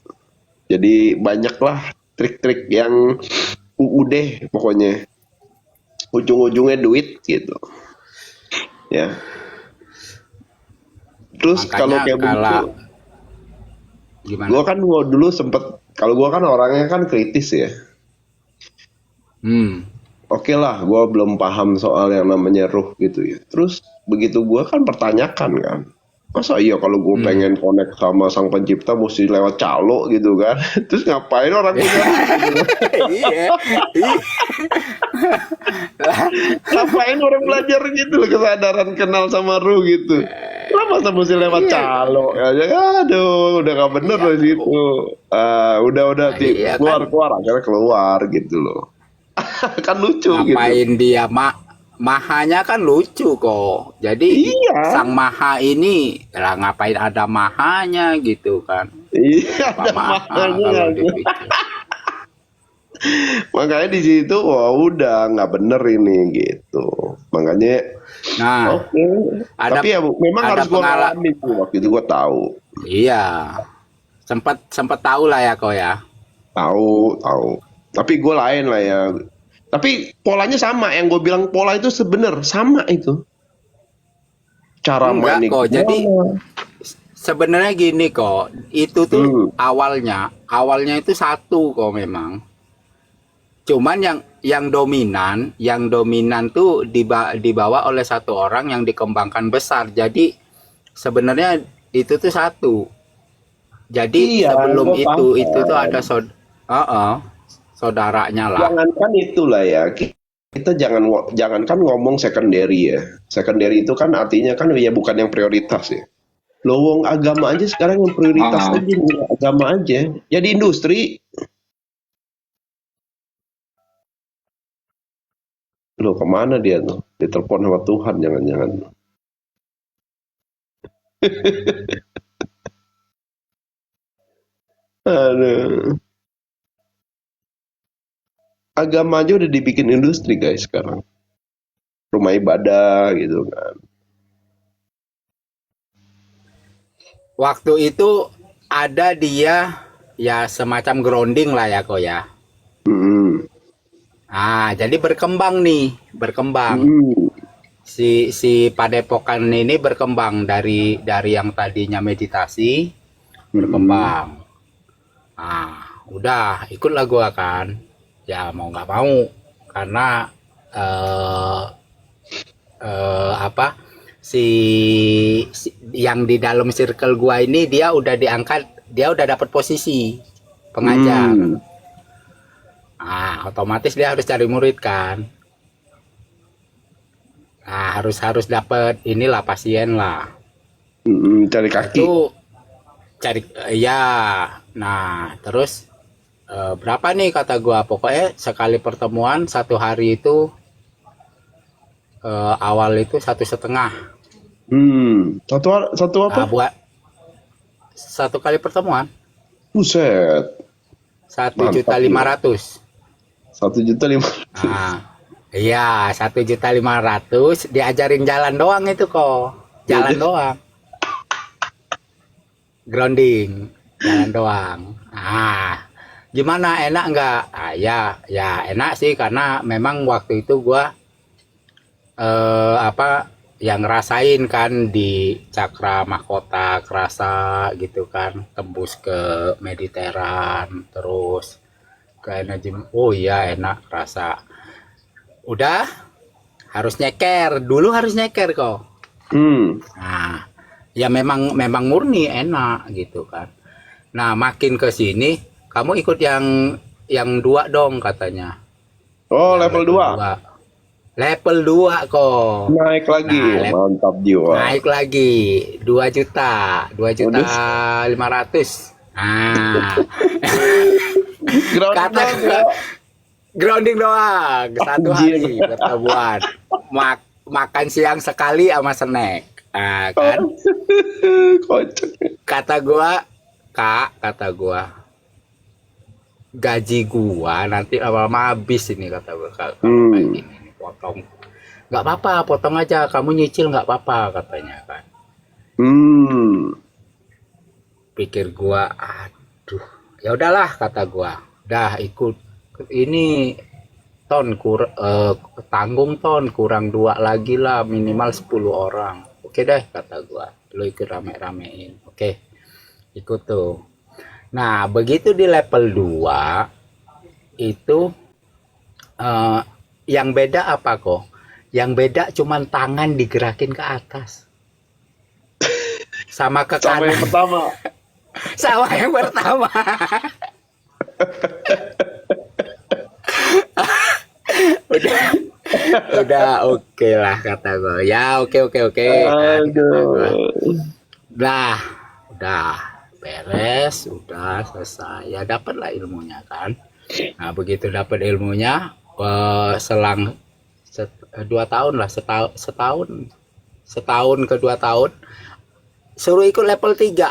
Jadi banyaklah trik-trik yang udah pokoknya ujung-ujungnya duit gitu. Ya. Terus kalau kayak begitu, gimana? gua dulu sempet, kalau gua kan orangnya kan kritis ya. Oke lah, gua belum paham soal yang namanya ruh gitu ya. Terus begitu gua kan pertanyakan kan, masa iya kalau gue pengen connect sama sang pencipta mesti lewat calo gitu kan? Terus ngapain orang punya Iya. ngapain orang belajar gitu loh, kesadaran kenal sama ruh gitu. Lah masa mesti lewat calo ya? Aduh, udah gak bener loh situ. Udah Iya, keluar akhirnya keluar gitu loh. Kan lucu gitu. Ngapain dia mahanya kan lucu kok. Jadi Iya. sang maha ini lah ngapain ada mahanya gitu kan. Iya, Apa ada maha makanya. kalau dipikir. Makanya di situ wah udah nggak bener ini gitu. Makanya Nah, oke. ada- Tapi ya memang ada harus gua pengalaman. ngalamin tuh, waktu itu gua tahu. iya. Sempat tahu lah ya kok ya. Tahu. Tapi gue lain lah ya. Tapi polanya sama, yang gue bilang pola itu sebener sama itu. Cara Enggak mainnya kok, gimana. jadi sebenarnya gini kok, itu tuh awalnya itu satu kok memang. Cuman yang dominan tuh dibawa oleh satu orang yang dikembangkan besar. Jadi sebenarnya itu tuh satu. Jadi Iya, sebelum gue itu tuh paham. ada saudaranya lah. Jangankan itulah ya, kita jangankan ngomong secondary ya. Secondary itu kan artinya kan ya bukan yang prioritas ya. Lowong agama aja sekarang yang prioritas Heeh. aja agama aja. Jadi industri. Loh kemana dia tuh? Ditelepon sama Tuhan jangan-jangan. Aduh. Agama aja udah dibikin industri guys sekarang. Rumah ibadah gitu kan. Waktu itu ada dia ya semacam grounding lah ya kok ya. Hmm. Jadi berkembang. Hmm. Si Padepokan ini berkembang dari yang tadinya meditasi berkembang. Udah ikutlah gua kan. Ya mau nggak mau karena apa si yang di dalam circle gua ini dia udah diangkat, dia udah dapat posisi pengajar. Hmm. Otomatis dia harus cari murid kan. Harus dapat inilah pasien lah. Cari kaki. Itu cari ya. Nah, terus berapa nih kata gua? Pokoknya sekali pertemuan satu hari itu awal itu 1,5. Satu apa? Buat satu kali pertemuan Buset. 1.500.000. 1.500.000. Iya 1.500.000 diajarin jalan doang itu kok. Jalan doang. Grounding. Jalan doang. Gimana enak nggak? Ya enak sih karena memang waktu itu gua yang ngerasain kan di Cakra Mahkota kerasa gitu kan, tembus ke Mediteran terus ke energi. Oh iya enak rasa. Udah harus nyeker kok. Ya memang murni enak gitu kan. Nah makin ke sini kamu ikut yang 2 dong katanya. Oh, Yang level 2. Level 2 kok. Naik lagi. Mantap jiwa. Naik lagi 2 juta, 2.500.000. Grounding doang satu hari pertemuan. Makan siang sekali sama snack. Kan Kocak. kata gua gaji gua nanti lama-lama habis ini kata gua kalau kayak gini potong. Nggak apa-apa, potong aja, kamu nyicil nggak apa-apa katanya kan. Pikir gua, aduh, ya udahlah kata gua, dah ikut ini tanggung kurang 2 lagi lah, minimal 10 orang. Oke deh kata gua, lo ikut rame-ramein. Oke, ikut tuh. Nah begitu di level 2 itu yang beda apa kok? Yang beda cuman tangan digerakin ke atas. Sama ke Sama kanan. yang pertama. Sama yang pertama. udah oke lah kata gue. Ya oke. Aduh. Nah, udah beres, udah selesai. Ya dapatlah ilmunya kan. Nah begitu dapat ilmunya, selang 2 tahun lah, setahun ke 2 tahun suruh ikut level 3.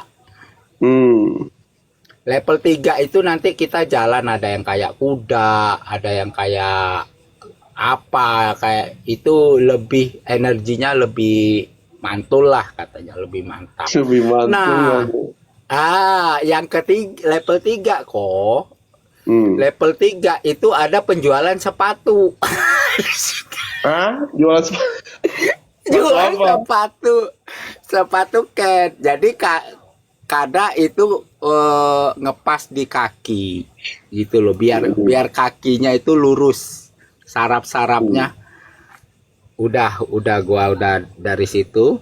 Level 3 itu nanti kita jalan, ada yang kayak kuda, ada yang kayak apa, kayak itu lebih energinya lebih mantul lah katanya, lebih mantap. Lebih mantul. Nah, yang ketiga level 3 kok. Level 3 itu ada penjualan sepatu. Jualan sepatu. Jualan sepatu cat. Jadi kada itu ngepas di kaki gitu loh, biar kakinya itu lurus. sarap-sarapnya udah dari situ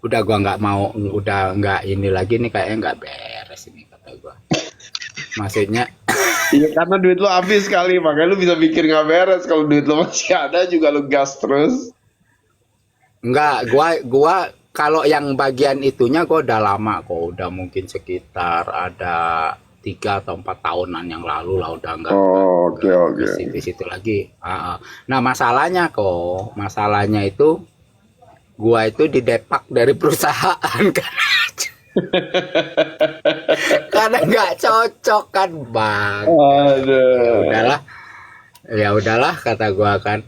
udah gua nggak mau, udah nggak ini lagi nih, kayaknya nggak beres ini kata gua. Maksudnya Iya karena duit lu habis kali, makanya lu bisa mikir nggak beres. Kalau duit lu masih ada juga lu gas terus. nggak, gua kalau yang bagian itunya gua udah lama kok, udah mungkin sekitar ada 3 atau 4 tahunan yang lalu lah, udah nggak Oh, oke oke. di situ lagi. Nah masalahnya itu gua itu didepak dari perusahaan kan. Karena nggak cocok kan bang. Aduh. Ya udahlah kata gua kan,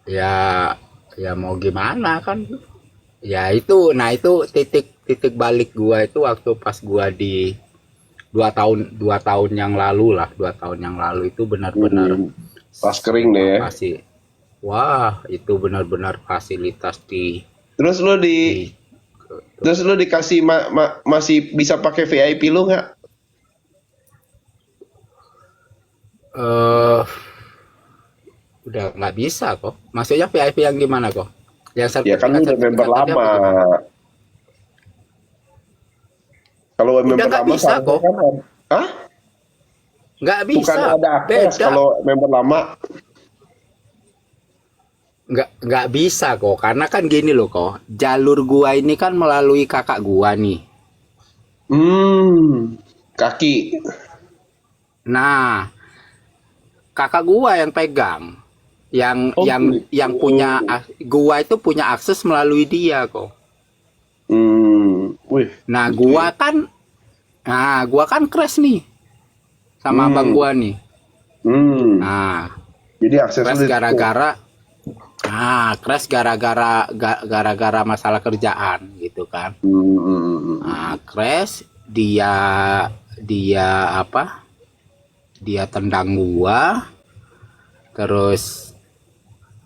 ya mau gimana kan, ya itu. Nah itu titik balik gua itu waktu pas gua di 2 tahun yang lalu lah, 2 tahun yang lalu itu benar-benar Pas kering deh ya. pasti, wah itu benar-benar fasilitas Terus lu dikasih masih bisa pakai VIP lu nggak? eh udah nggak bisa kok. Maksudnya VIP yang gimana kok? Yang Ya kan lu udah member sertifikat tadi apa lama. gimana? Kalau Udah member nggak lama bisa seharusnya kok, kan, hah? nggak Bukan bisa, ada akses beda. kalau member lama. Nggak bisa kok, karena kan gini loh kok, jalur gua ini kan melalui kakak gua nih. Kaki. Nah kakak gua yang pegang, yang Oh, yang punya, gua itu punya akses melalui dia kok. Wih. Nah gua kan crash nih sama abang gua nih. Nah Jadi akses crash lu gara-gara masalah kerjaan gitu kan. Nah crash, dia tendang gua terus,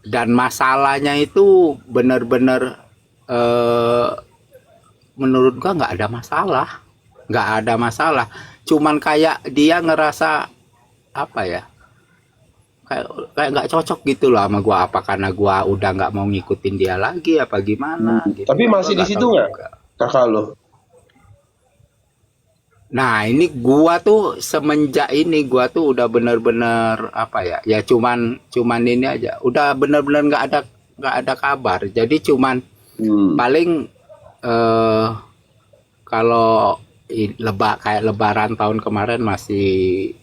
dan masalahnya itu bener-bener menurut gua nggak ada masalah, cuman kayak dia ngerasa apa ya, kayak nggak cocok gitu loh sama gua, apa karena gua udah nggak mau ngikutin dia lagi apa gimana gitu. Tapi Gua masih di nggak situ tahu nggak juga. kakak lu? Nah ini gua tuh semenjak ini gua tuh udah bener-bener apa ya, ya cuman ini aja, udah bener-bener nggak ada kabar. Jadi cuman paling kalau kayak lebaran tahun kemarin masih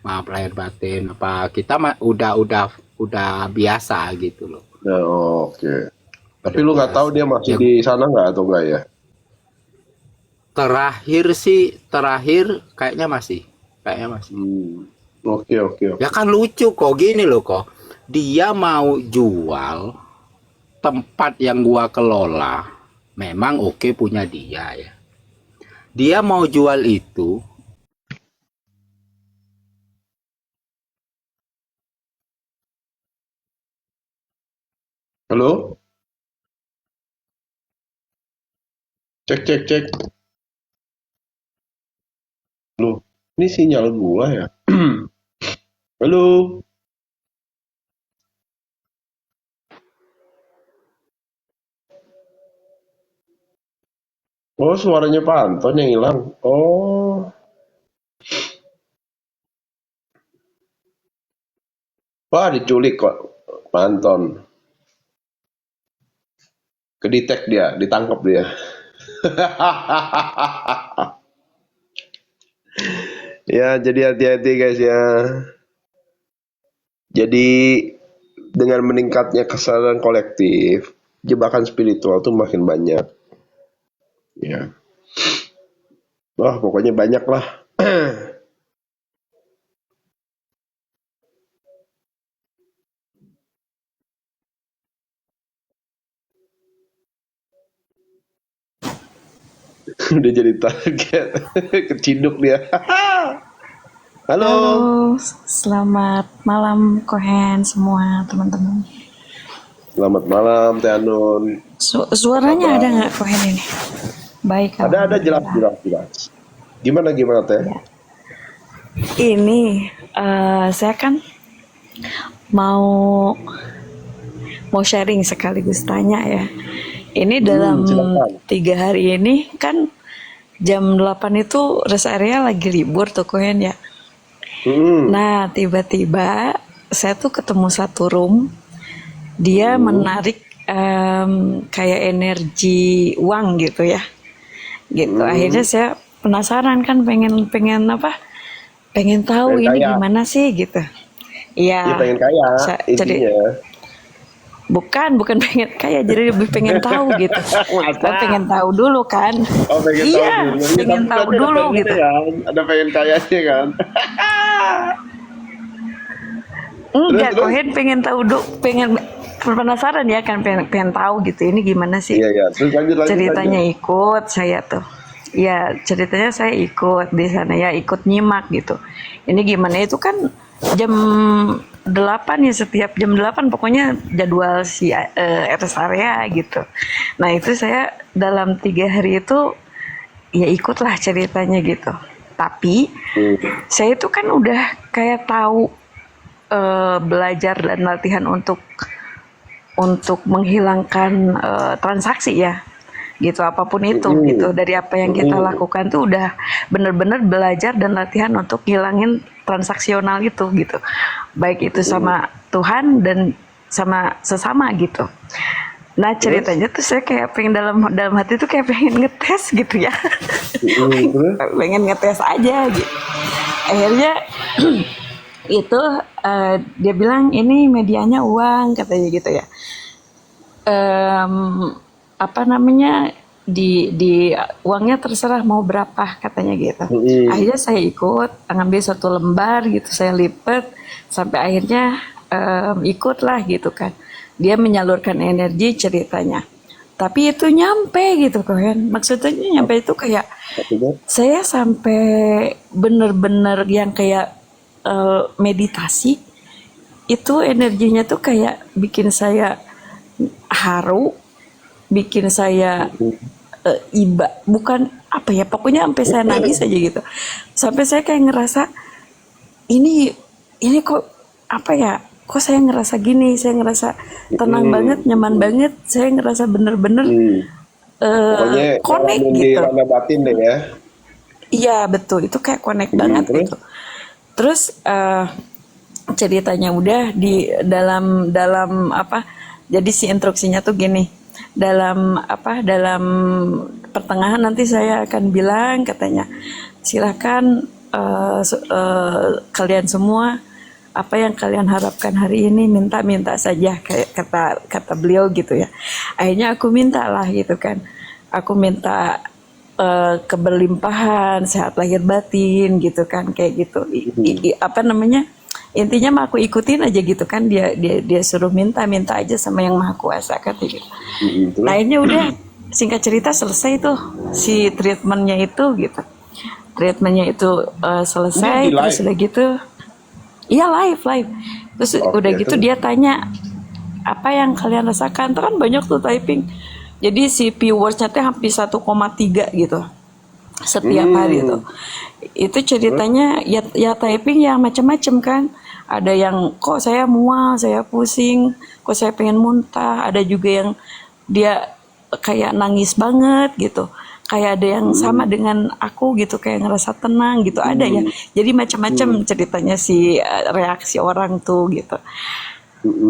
maaf lahir batin apa, kita udah biasa gitu loh. Ya, oke. Tapi lu nggak tahu dia masih di sana nggak atau enggak ya? Terakhir kayaknya masih. Oke. Ya kan lucu kok, gini loh kok. Dia mau jual tempat yang gua kelola. Memang oke punya dia ya. Dia mau jual itu. Halo? Cek. Loh, ini sinyal gua ya? Halo? Oh, suaranya Pak Anton yang hilang. Oh, wah diculik kok Pak Anton. Kedetek dia, ditangkap dia. Ya, jadi hati-hati guys ya. Jadi dengan meningkatnya kesadaran kolektif, jebakan spiritual tuh makin banyak. Ya. Wah, pokoknya banyak lah. Udah jadi target. Keciduk dia. Halo. Halo, selamat malam Kohen semua teman-teman. Selamat malam Teh Anun. Suaranya ada nggak Kohen ini? Baik. Ada jelas. Gimana Teh? Ya. Ini saya kan mau mau sharing sekaligus tanya ya. Ini dalam Silakan. 3 hari ini kan jam 8 itu rest area lagi libur tuh Kohen ya. Hmm. Nah, tiba-tiba saya tuh ketemu satu room, dia menarik kayak energi uang gitu ya. Gitu. Akhirnya saya penasaran kan pengen pengen apa? Pengen tahu Pengen ini kaya. gimana sih gitu. Iya, Iya, pengen kaya jadi intinya. bukan pengen kaya, jadi lebih pengen tahu gitu. Saya Masa? pengen tahu dulu kan. Oh, pengen tahu Iya, dulu. Ya, pengen tapi tahu berarti ada dulu pengennya gitu. kan? Ada pengen kayanya kan? Enggak, Terus? Kohen pengen tahu dulu, pengen penasaran ya kan, pengen tahu gitu. Ini gimana sih Iya, iya. Terus lanjut. ceritanya ikut saya tuh. Ya, ceritanya saya ikut di sana ya, ikut nyimak gitu. Ini gimana itu kan jam 8 ya, setiap jam 8 pokoknya jadwal si rest area gitu. Nah, itu saya dalam 3 hari itu ya ikutlah ceritanya gitu. Tapi saya itu kan udah kayak tahu belajar dan latihan untuk menghilangkan transaksi ya, gitu apapun itu gitu. Dari apa yang kita lakukan tuh udah bener-bener belajar dan latihan untuk ngilangin transaksional itu gitu, baik itu sama Tuhan dan sama sesama gitu. Nah, ceritanya tuh saya kayak pengen dalam hati tuh kayak pengen ngetes gitu ya. Terus? Pengen ngetes aja gitu. Akhirnya itu dia bilang ini medianya uang katanya gitu ya. Apa namanya, di uangnya terserah mau berapa katanya gitu. Akhirnya saya ikut ngambil satu lembar gitu, saya lipat sampai akhirnya ikutlah gitu kan. Dia menyalurkan energi ceritanya. Tapi itu nyampe gitu kan. Maksudnya nyampe itu kayak saya sampai bener-bener yang kayak meditasi. Itu energinya tuh kayak bikin saya haru, bikin saya iba, bukan apa ya, pokoknya sampai saya nangis aja gitu. Sampai saya kayak ngerasa ini kok apa ya, kok saya ngerasa gini, saya ngerasa tenang banget, nyaman banget, saya ngerasa bener-bener Pokoknya connect ngalamin di gitu. ranah batin deh ya. Iya betul, itu kayak connect banget Terus? gitu. Terus ceritanya udah di dalam apa? Jadi si instruksinya tuh gini, dalam pertengahan nanti saya akan bilang katanya, silakan kalian semua apa yang kalian harapkan hari ini minta saja, kayak kata beliau gitu ya. Akhirnya aku minta lah gitu kan, aku minta keberlimpahan, sehat lahir batin gitu kan, kayak gitu. Apa namanya, intinya mah aku ikutin aja gitu kan, dia suruh minta aja sama yang maha kuasa kata gitu. Nah akhirnya udah, singkat cerita selesai tuh si treatmentnya itu gitu. Treatmentnya itu selesai. Ini di Terus live? udah gitu, iya live. Terus udah gitu terus? dia tanya apa yang kalian rasakan. Tuh kan banyak tuh typing. Jadi si viewersnya tuh hampir 1,3 gitu setiap hari itu. Itu ceritanya ya typing yang macam-macam kan. Ada yang kok saya mual, saya pusing, kok saya pengen muntah. Ada juga yang dia kayak nangis banget gitu. Kayak ada yang sama dengan aku gitu, kayak ngerasa tenang gitu, ada ya. Jadi macam-macam ceritanya si reaksi orang tuh gitu.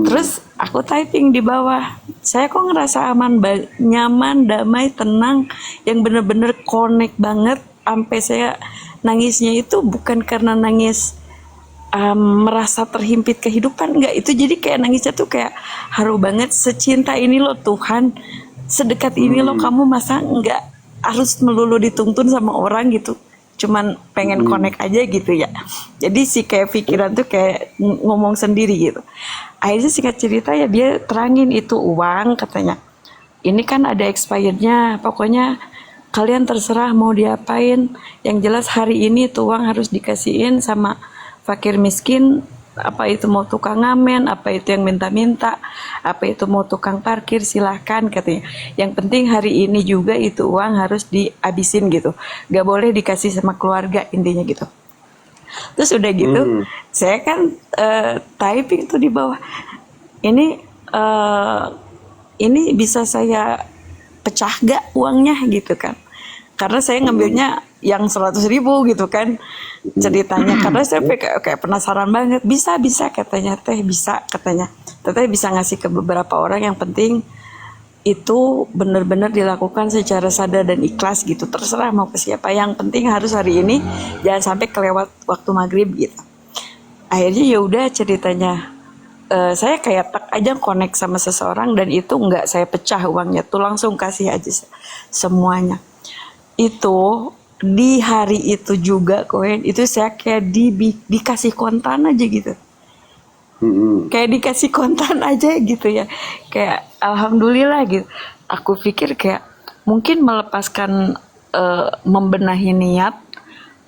Terus aku typing di bawah, saya kok ngerasa aman, nyaman, damai, tenang, yang bener-bener connect banget. Sampai saya nangisnya itu bukan karena nangis merasa terhimpit kehidupan, enggak. Itu jadi kayak nangisnya tuh kayak haru banget, secinta ini loh Tuhan, sedekat ini loh kamu, masa enggak harus melulu dituntun sama orang gitu, cuman pengen connect aja gitu ya. Jadi si kayak pikiran tuh kayak ngomong sendiri gitu. Akhirnya singkat cerita ya dia terangin itu uang katanya, ini kan ada expirednya, pokoknya kalian terserah mau diapain, yang jelas hari ini tuh uang harus dikasihin sama fakir miskin, apa itu mau tukang ngamen, apa itu yang minta-minta, apa itu mau tukang parkir, silahkan katanya. Yang penting hari ini juga itu uang harus dihabisin gitu, gak boleh dikasih sama keluarga, intinya gitu. Terus udah gitu, Hmm. saya kan typing tuh di bawah. Ini eh, ini bisa saya pecah gak uangnya gitu kan? Karena saya ngambilnya yang 100.000 gitu kan ceritanya. Karena saya kayak penasaran banget. Bisa katanya teh, bisa katanya. Teteh bisa ngasih ke beberapa orang, yang penting itu benar-benar dilakukan secara sadar dan ikhlas gitu. Terserah mau ke siapa, yang penting harus hari ini jangan sampai kelewat waktu maghrib gitu. Akhirnya ya udah ceritanya, saya kayak tak aja connect sama seseorang, dan itu nggak saya pecah uangnya tuh, langsung kasih aja semuanya. Itu di hari itu juga koin itu saya kayak dikasih kontan aja gitu, Hmm. kayak dikasih kontan aja gitu ya, kayak alhamdulillah gitu. Aku pikir kayak mungkin melepaskan, membenahi niat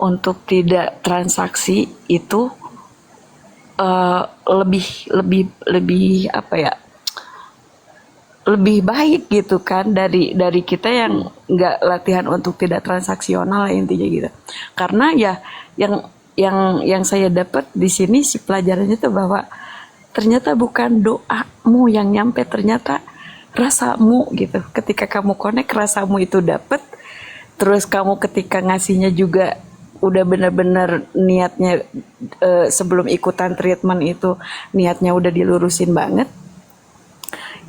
untuk tidak transaksi itu lebih lebih lebih apa ya, lebih baik gitu kan dari kita yang nggak latihan untuk tidak transaksional lah intinya gitu. Karena ya yang saya dapat di sini si pelajarannya tuh bahwa ternyata bukan doamu yang nyampe, ternyata rasamu gitu. Ketika kamu connect, rasamu itu dapat. Terus kamu ketika ngasihnya juga udah benar-benar niatnya, sebelum ikutan treatment itu niatnya udah dilurusin banget.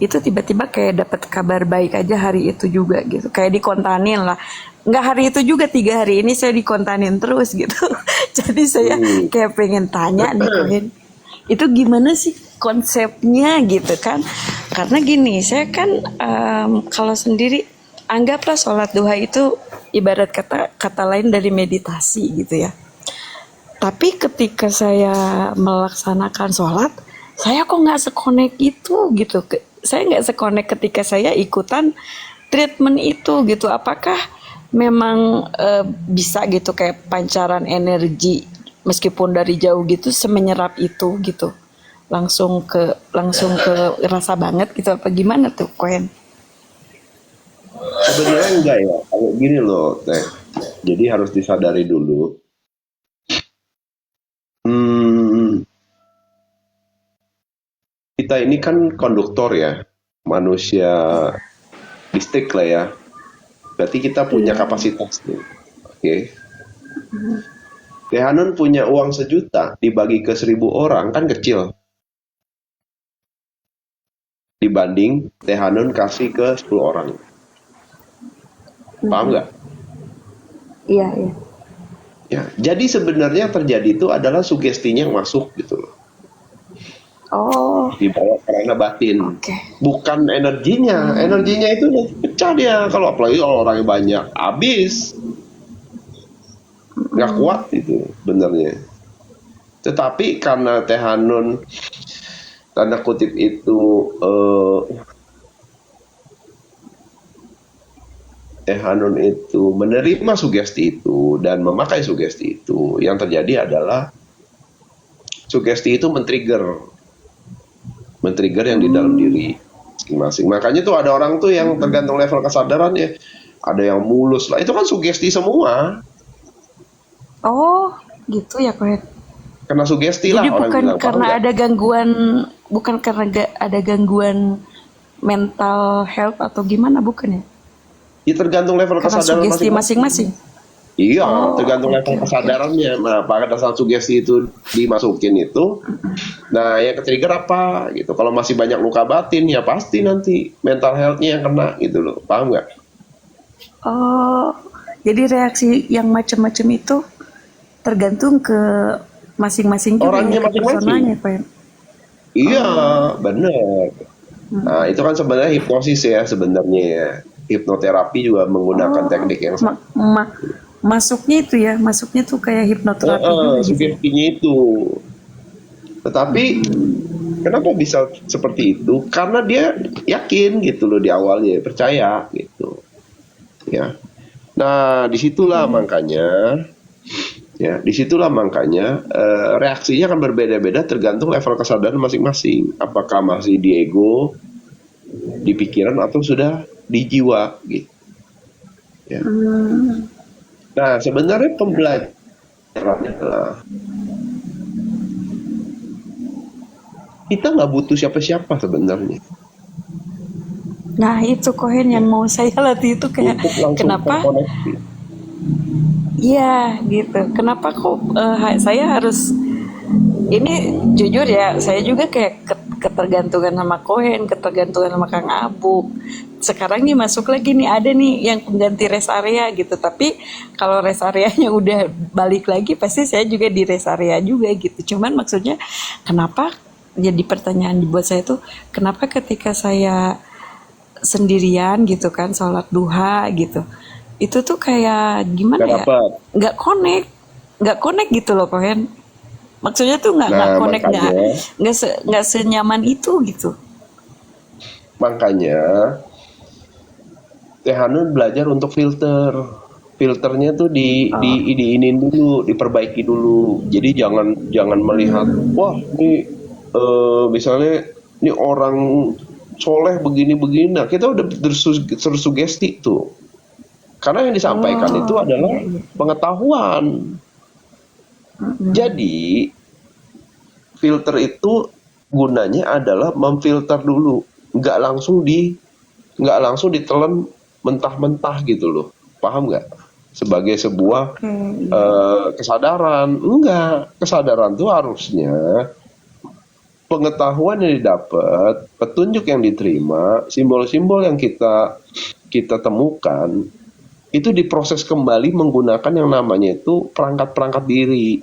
Itu tiba-tiba kayak dapat kabar baik aja hari itu juga gitu, kayak dikontanin lah. Nggak hari itu juga, 3 hari ini saya dikontanin terus gitu. Jadi saya kayak pengen tanya nih Kohen, itu gimana sih konsepnya gitu kan. Karena gini, saya kan kalau sendiri anggaplah sholat duha itu ibarat kata lain dari meditasi gitu ya. Tapi ketika saya melaksanakan sholat, saya kok nggak sekonek itu gitu. Saya nggak sekonek ketika saya ikutan treatment itu gitu. Apakah memang bisa gitu kayak pancaran energi meskipun dari jauh gitu semenyerap itu gitu, langsung ke rasa banget gitu, apa gimana tuh Koen? Sebenarnya enggak ya. Kalau gini loh, Teh. Jadi harus disadari dulu. Hmm, kita ini kan konduktor ya, manusia listrik lah ya. Berarti kita punya kapasitas nih. Oke. Teh Hanun punya uang 1 juta dibagi ke 1.000 orang kan kecil. Dibanding Teh Hanun kasih ke 10 orang. Paham nggak? Iya. Ya, jadi sebenarnya yang terjadi itu adalah sugestinya yang masuk gitu loh. Oh, Dibawa karena batin. oke. Bukan energinya. Energinya itu udah pecah dia. Kalau apalagi kalau orangnya banyak, habis. Nggak kuat itu sebenarnya. Tetapi karena Teh Hanun tanda kutip itu Teh Hanun itu menerima sugesti itu dan memakai sugesti itu, yang terjadi adalah sugesti itu men-trigger yang di dalam diri masing-masing. Makanya tuh ada orang tuh yang tergantung level kesadarannya, ada yang mulus lah, itu kan sugesti semua. Oh, gitu ya Koen. Kena sugesti lah Jadi orang bukan bilang. Paham karena nggak? ada gangguan, bukan karena ada gangguan mental health atau gimana, bukan ya? Ya tergantung level Karena kesadaran sugesti masing-masing. masing-masing. Iya, Oh, tergantung level oke. kesadarannya. Nah, pada saat sugesti itu dimasukin itu, nah yang ke-trigger apa gitu. Kalau masih banyak luka batin, ya pasti nanti mental health-nya yang kena gitu loh. Paham nggak? Oh, jadi reaksi yang macam-macam itu tergantung ke masing-masing juga ya, Orangnya ke masing-masing. personanya Koen. Iya, bener. Nah, itu kan sebenarnya hipnosis ya sebenarnya ya. Hipnoterapi juga menggunakan teknik yang sama. Masuknya itu ya, masuknya tuh kayak hipnoterapi juga gitu ya. Sugestinya itu. Tetapi kenapa bisa seperti itu? Karena dia yakin gitu loh di awalnya, percaya gitu. Ya. Nah, disitulah makanya reaksinya akan berbeda-beda tergantung level kesadaran masing-masing. Apakah masih di ego, di pikiran, atau sudah di jiwa gitu. Ya. Nah, sebenarnya pembelajarannya adalah kita nggak butuh siapa-siapa sebenarnya Nah, itu kohen yang mau saya latih itu kayak untuk langsung kenapa? terkoneksi. Iya, gitu. Kenapa kok saya harus ini jujur ya, saya juga kayak ketergantungan sama kohen, ketergantungan sama Kang Abu. Sekarang nih masuk lagi nih ada nih yang pengganti rest area gitu. Tapi kalau rest areanya udah balik lagi, pasti saya juga di rest area juga gitu. Cuman maksudnya kenapa? Jadi pertanyaan dibuat saya tuh, kenapa ketika saya sendirian gitu kan sholat duha gitu, itu tuh kayak gimana Nggak ya, dapat. nggak connect gitu loh kohen. Maksudnya tuh nggak Nah, connect, nggak senyaman itu gitu. makanya Teh Hanun belajar untuk filternya tuh diinin dulu, diperbaiki dulu. Jadi jangan melihat, wah ini misalnya ini orang soleh begini-begini. Nah, kita udah tersugesti tuh. Karena yang disampaikan itu Oh adalah iya iya. pengetahuan. Jadi filter itu gunanya adalah memfilter dulu, nggak langsung ditelan mentah-mentah gitu loh, paham nggak? Sebagai sebuah Oke iya. kesadaran, enggak, kesadaran tuh harusnya pengetahuan yang didapat, petunjuk yang diterima, simbol-simbol yang kita temukan itu diproses kembali menggunakan yang namanya itu perangkat-perangkat diri.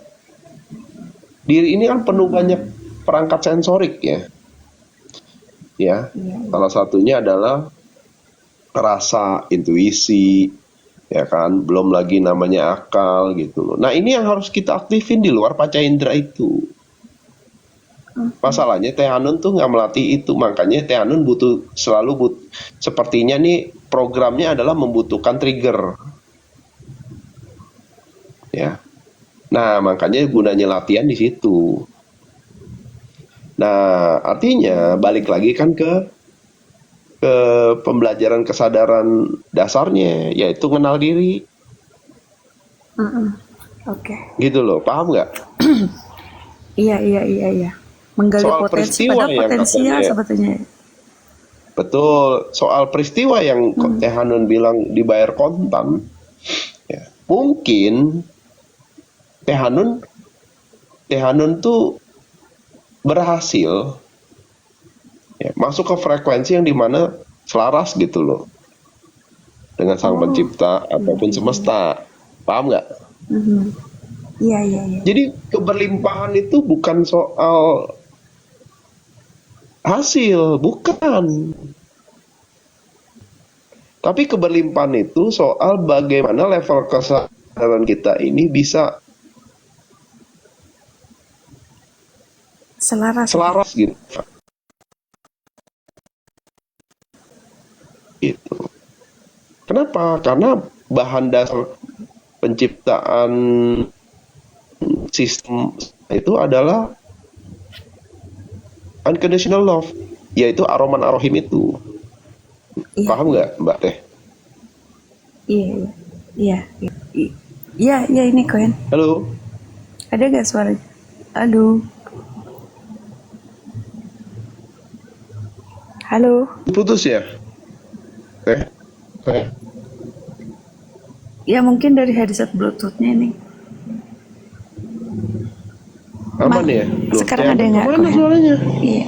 Diri ini kan penuh banyak perangkat sensorik ya. Ya, Iya iya. salah satunya adalah rasa, intuisi, ya kan, belum lagi namanya akal gitu loh. Nah, ini yang harus kita aktifin di luar panca indera itu. Masalahnya Teh Hanun tuh nggak melatih itu, makanya Teh Hanun sepertinya nih programnya adalah membutuhkan trigger, ya. Nah, makanya gunanya latihan di situ. Nah, artinya balik lagi kan ke pembelajaran kesadaran dasarnya, yaitu kenal diri, Oke. gitu loh, paham nggak? Iya iya iya iya. Menggali Soal potensi, peristiwa padahal yang potensial katanya, sebetulnya. betul, soal peristiwa yang Teh Hanun bilang dibayar kontan, ya, mungkin Teh Hanun tuh berhasil ya, masuk ke frekuensi yang dimana selaras gitu loh dengan sang Oh pencipta iya ataupun iya. semesta, paham nggak? Mhm. Iya iya iya. Jadi keberlimpahan itu bukan soal hasil, bukan. Tapi keberlimpahan itu soal bagaimana level kesadaran kita ini bisa Selaras ya. selaras gitu. Gitu. Kenapa? Karena bahan dasar penciptaan sistem itu adalah unconditional love, yaitu aroman arohim itu. Iya Paham nggak, Mbak Teh? iya iya. Iya iya. Iya iya ini kohen. Halo, Ada gak suaranya? Aduh. Halo. putus ya? Teh? Teh? Ya mungkin dari headset Bluetooth-nya ini. Aman Ma, ya? Loh, sekarang ada Teh, nggak kemana kohen? suaranya? Iya.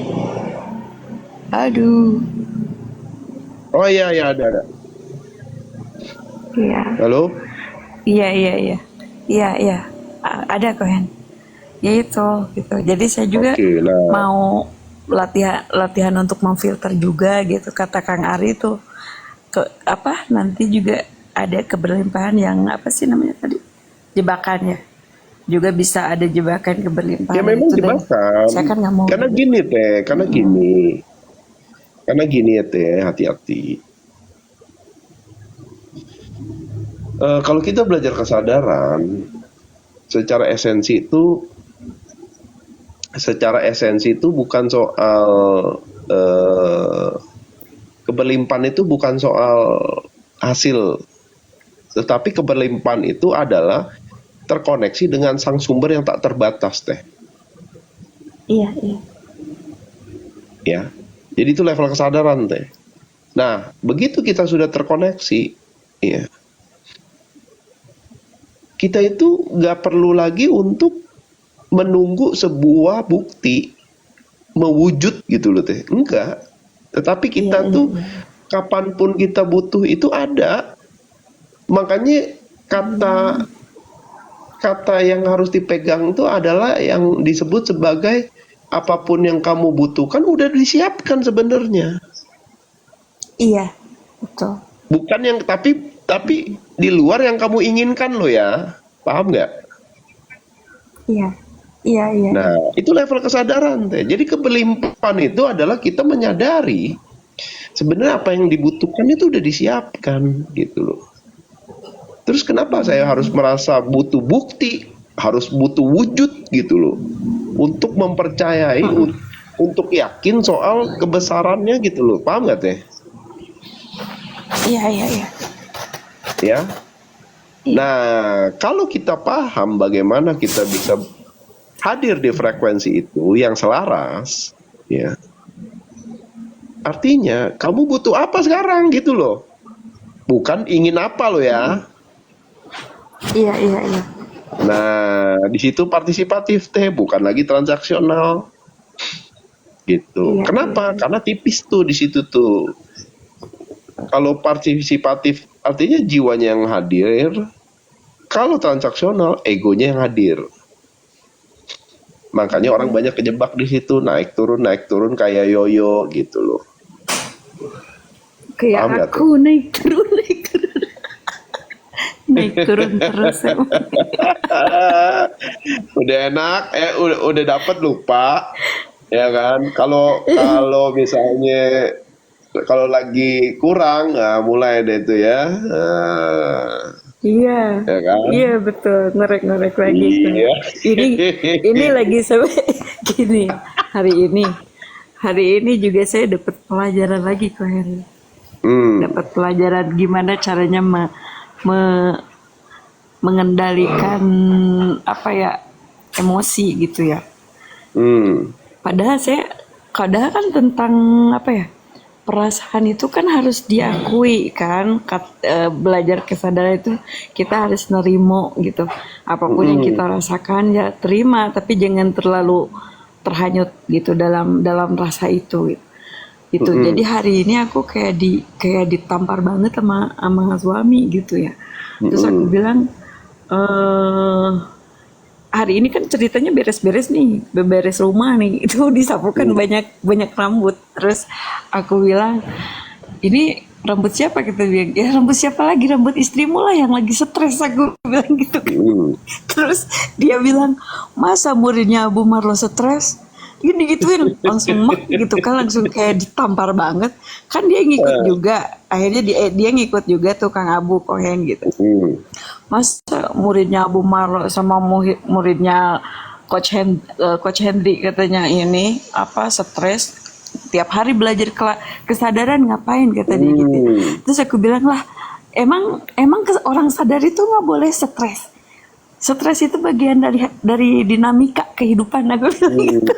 Aduh. Oh iya, iya ada. Iya. Halo? Iya iya iya. Iya iya. Ada kohen. Ya itu gitu. Jadi saya juga Oke, nah, mau latihan untuk memfilter juga gitu, kata Kang Ari tuh ke apa nanti juga ada keberlimpahan yang apa sih namanya tadi, jebakannya juga bisa ada jebakan ya keberlimpahan memang itu, dan jebakan. saya kan nggak mau Karena gitu. gini Teh, karena gini ya Teh, hati-hati. Kalau kita belajar kesadaran, secara esensi itu bukan soal keberlimpahan itu bukan soal hasil, tetapi keberlimpahan itu adalah terkoneksi dengan sang sumber yang tak terbatas Teh. Iya iya ya. Jadi itu level kesadaran teh. Nah, begitu kita sudah terkoneksi, ya, kita itu nggak perlu lagi untuk menunggu sebuah bukti mewujud gitu loh teh. Enggak. Tetapi kita tuh kapanpun kita butuh itu ada. Makanya kata kata yang harus dipegang itu adalah yang disebut sebagai apapun yang kamu butuhkan udah disiapkan sebenarnya. Iya, betul. Bukan yang tapi di luar yang kamu inginkan loh ya. Paham nggak? Iya, iya, iya. Nah, itu level kesadaran teh. Jadi kebelimpahan itu adalah kita menyadari sebenarnya apa yang dibutuhkan itu udah disiapkan gitu loh. Terus kenapa saya harus merasa butuh bukti, harus butuh wujud gitu loh, untuk mempercayai, untuk yakin soal kebesarannya gitu loh. Paham nggak teh? Iya, iya, iya. Ya. Nah, kalau kita paham bagaimana kita bisa hadir di frekuensi itu yang selaras, ya. Artinya, kamu butuh apa sekarang gitu loh. Bukan ingin apa loh ya. Iya, iya, iya. Nah, di situ partisipatif teh, bukan lagi transaksional. Gitu. Iya, Kenapa? Karena tipis tuh di situ tuh. Kalau partisipatif artinya jiwanya yang hadir. Kalau transaksional egonya yang hadir. Makanya orang banyak kejebak di situ, naik turun kayak yoyo gitu loh. Kayak Paham nggak aku naik turun, naik turun. Naik turun terus. Udah enak, udah dapat lupa, ya kan? Kalau misalnya kalau lagi kurang, nah mulai deh itu ya. Iya, Ya kan? iya betul, ngorek-ngorek lagi. Iya. Ini lagi sampai gini. Hari ini juga saya dapat pelajaran lagi kok Heri. Dapat pelajaran gimana caranya mengendalikan apa ya emosi gitu ya. Padahal kan tentang apa ya, perasaan itu kan harus diakui kan. Belajar kesadaran itu kita harus nerimo gitu, apapun yang kita rasakan ya terima, tapi jangan terlalu terhanyut gitu dalam rasa itu gitu. Jadi hari ini aku kayak ditampar banget sama suami gitu ya. Terus aku bilang hari ini kan ceritanya beres-beres nih, beres rumah nih, itu disapukan banyak rambut. Terus aku bilang, ini rambut siapa? Kita bilang, ya rambut siapa lagi? Rambut istrimu lah yang lagi stres, aku bilang gitu. Terus dia bilang, masa muridnya Abu Marlo stres? Ini gituin langsung gitu kan, langsung kayak ditampar banget. Kan dia ngikut juga, akhirnya dia ngikut juga tuh Kang Abu Kohen gitu. Masa muridnya Abu Marlo sama muridnya Coach Henry katanya ini apa stres, tiap hari belajar kesadaran ngapain kata dia gitu. Terus aku bilang lah, emang orang sadar itu nggak boleh stres. Stres itu bagian dari dinamika kehidupan, aku bilang gitu.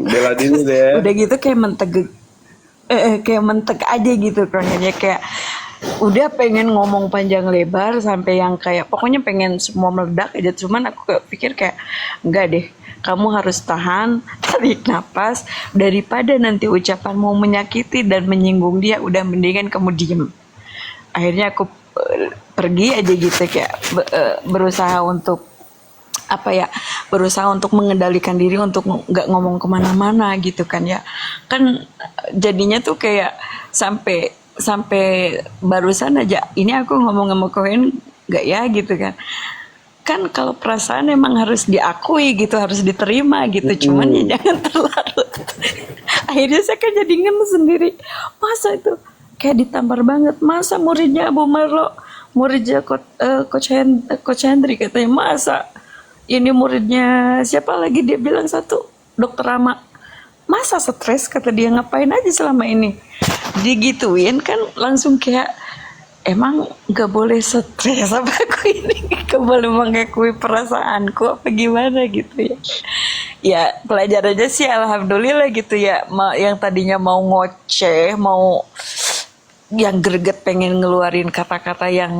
Bela diri deh. Udah gitu kayak mentek aja gitu pengennya, kayak udah pengen ngomong panjang lebar sampai yang kayak pokoknya pengen semua meledak aja. Cuman aku pikir kayak enggak deh, kamu harus tahan, tarik napas, daripada nanti ucapan mau menyakiti dan menyinggung dia, udah mendingan kamu diem. Akhirnya aku pergi aja gitu, kayak berusaha untuk mengendalikan diri untuk nggak ngomong kemana-mana gitu kan ya. Kan jadinya tuh kayak sampai barusan aja ini aku ngomong sama Kohen nggak ya gitu kan. Kan kalau perasaan emang harus diakui gitu, harus diterima gitu, cuman ya jangan terlarut. Akhirnya saya kan jadi ngenes sendiri, masa itu kayak ditampar banget, masa muridnya Abu Marlo, muridnya Coach Hendry katanya, masa ini muridnya siapa lagi, dia bilang satu, Dokter Rama, masa stres, kata dia, ngapain aja selama ini digituin kan, langsung kayak emang gak boleh stres apa aku ini, gak boleh mengakui perasaanku apa gimana gitu ya. Ya pelajarannya sih alhamdulillah gitu ya. Yang tadinya mau ngoceh, mau yang greget pengen ngeluarin kata-kata yang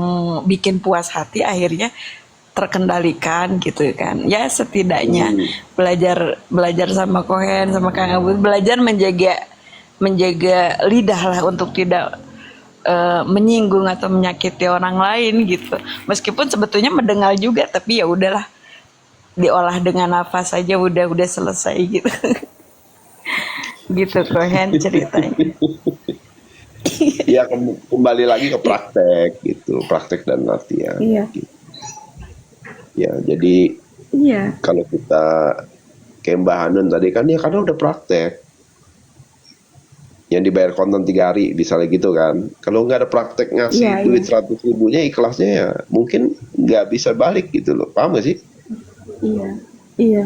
bikin puas hati, akhirnya terkendalikan gitu kan. Ya setidaknya belajar belajar sama Kohen sama Kang Abu, belajar menjaga menjaga lidah lah untuk tidak menyinggung atau menyakiti orang lain gitu. Meskipun sebetulnya mendengar juga, tapi ya udahlah, diolah dengan nafas saja udah selesai gitu. Gitu Kohen ceritanya. Ya kembali lagi ke praktek gitu, praktek dan latihan. Iya. Ya, jadi Iya. kalau kita kayak Mbak Hanun tadi kan ya karena udah praktek. Yang dibayar konten 3 hari misalnya gitu kan. Kalau nggak ada praktek ngasih Iya, duit iya. 100 ribunya, ikhlasnya ya mungkin nggak bisa balik gitu loh. Paham gak sih? Iya. Iya.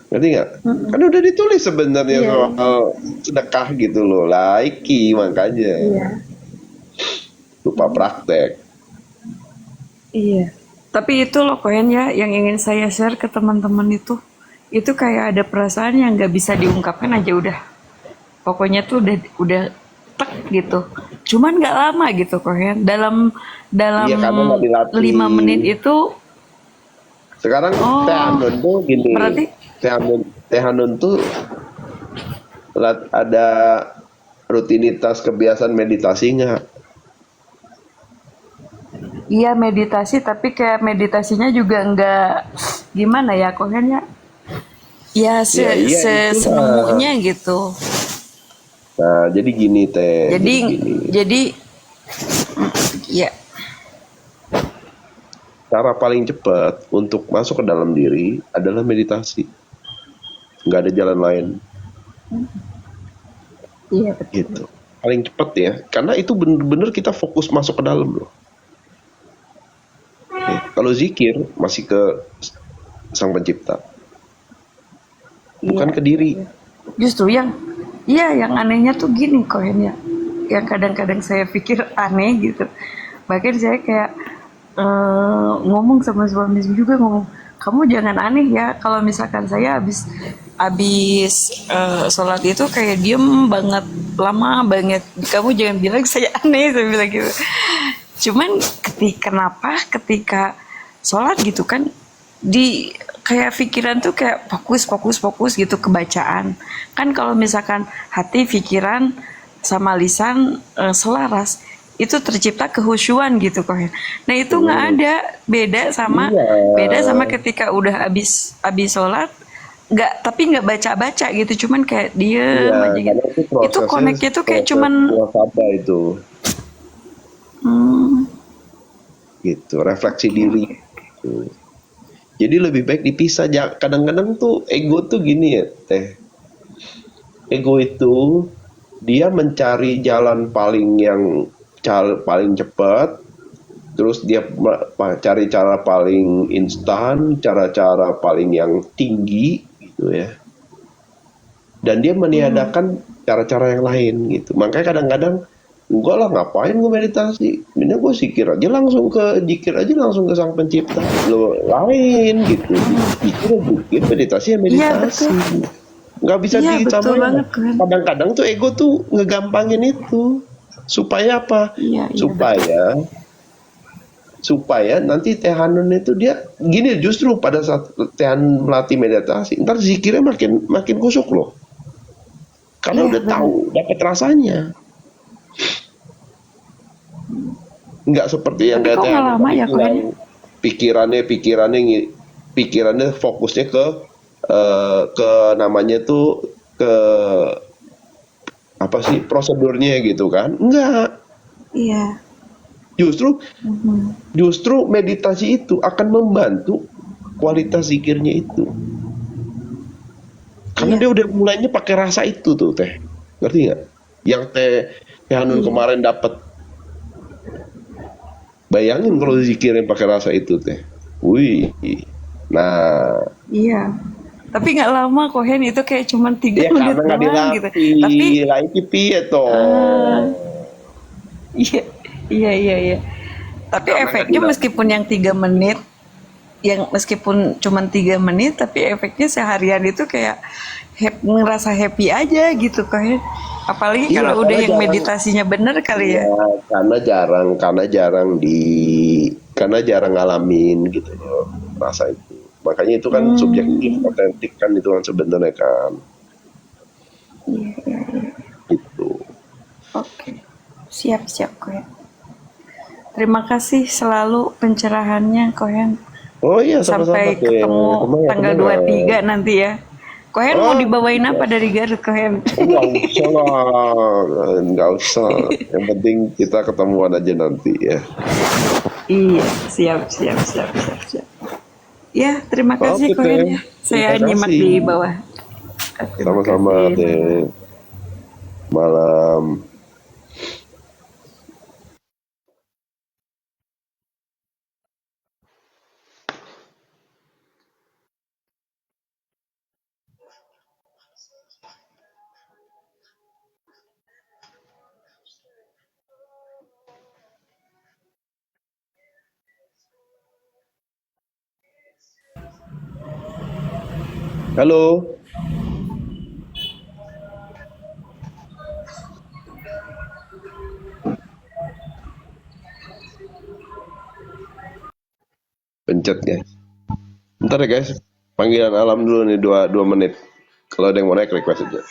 Ngerti nggak? Kan udah ditulis sebenarnya Iya. soal sedekah gitu loh. Laiki makanya. Iya. Lupa praktek. Iya. Tapi itu loh Kohen ya, yang ingin saya share ke teman-teman itu kayak ada perasaan yang nggak bisa diungkapkan aja udah. Pokoknya tuh udah tek gitu. Cuman nggak lama gitu Kohen. Dalam Iya karena nggak dilatih. 5 menit itu, Sekarang oh, Teh Hanun tuh gini. berarti Teh Hanun tuh ada rutinitas kebiasaan meditasi nggak? iya meditasi, tapi kayak meditasinya juga nggak gimana ya Kohen ya. Ya Ya iya itulah. semuanya gitu. Nah jadi gini Teh. Jadi jadi ya Cara paling cepat untuk masuk ke dalam diri adalah meditasi. Nggak ada jalan lain iya betul. gitu. Paling cepat ya. Karena itu bener-bener kita fokus masuk ke dalam loh. Kalau zikir masih ke Sang Pencipta. Bukan Iya. ke diri. Justru yang anehnya tuh gini Kohen ya. Yang kadang-kadang saya pikir aneh gitu. Bahkan saya kayak ngomong sama suami juga, ngomong, kamu jangan aneh ya kalau misalkan saya habis sholat itu kayak diem banget, lama banget. Kamu jangan bilang saya aneh, saya bilang gitu. Cuman kenapa ketika sholat gitu kan, di kayak pikiran tuh kayak fokus gitu ke bacaan. Kan kalau misalkan hati, pikiran sama lisan selaras, itu tercipta kehusyuan gitu Kohen. Nah itu nggak ada, beda sama ketika udah habis sholat, tapi nggak baca gitu, cuman kayak diem Iya, aja gitu. karena itu Itu prosesnya connect-nya tuh kayak proses cuman muhasabah itu gitu, refleksi diri. Gitu. Jadi lebih baik dipisah. Kadang-kadang tuh ego tuh gini ya Teh. Ego itu dia mencari jalan paling cepat, terus dia cari cara paling instan, cara-cara paling yang tinggi gitu ya. Dan dia meniadakan cara-cara yang lain gitu. Makanya kadang-kadang enggak lah, ngapain gue meditasi, ini gue zikir aja langsung ke Sang Pencipta. Lo lain gitu, zikir meditasi ya meditasi. Nggak bisa Iya, betul disamain. banget, Glenn. Kadang-kadang tuh ego tuh ngegampangin itu supaya apa? Iya, supaya nanti Teh Hanun itu dia gini, justru pada saat Teh Hanun melatih meditasi, ntar zikirnya makin kusuk loh, karena udah tahu, dapat rasanya. Nggak seperti yang Tapi kok nggak lama ya, Kohen? pikirannya fokusnya ke namanya tuh ke apa sih prosedurnya gitu kan? Enggak. Iya. Justru meditasi itu akan membantu kualitas zikirnya itu. Karena dia udah mulainya pakai rasa itu tuh Teh. Ngerti nggak? Yang Teh Hanun kemarin dapat. Bayangin kalau zikirnya pakai rasa itu Teh. Wih. Nah. Iya. Tapi nggak lama Kohen, itu kayak cuma 3 Ya menit karena nggak doang gitu. dilatih. Tapi Latih piye toh. iya. Tapi Karena efeknya nggak meskipun yang 3 menit yang meskipun cuma 3 menit tapi efeknya seharian itu kayak ngerasa happy aja gitu kan. Apalagi Iya, kalau udah karena yang jarang. meditasinya bener kali ya. Iya, karena jarang ngalamin gitu loh rasa itu. Makanya itu kan subjektif, otentik kan itu kan sebenarnya kan gitu. Oke, siap-siap Kohen. Terima kasih selalu pencerahannya Kohen. Oh iya, sama-sama Sampai deh. ketemu Semangat, tanggal semangat. 23 nanti ya. Kohen mau Oh, dibawain apa dari Garut Kohen? nggak usah lah, nggak usah. Yang penting kita ketemuan aja nanti ya. Iya, siap. Ya, terima kasih Oke Kohen deh, ya. terima Saya nyimak kasih. di bawah. Terima Sama-sama kasih. deh. Malam. Halo. Pencet guys. Bentar ya guys. Panggilan alam dulu nih 2 menit. Kalau ada yang mau naik request aja.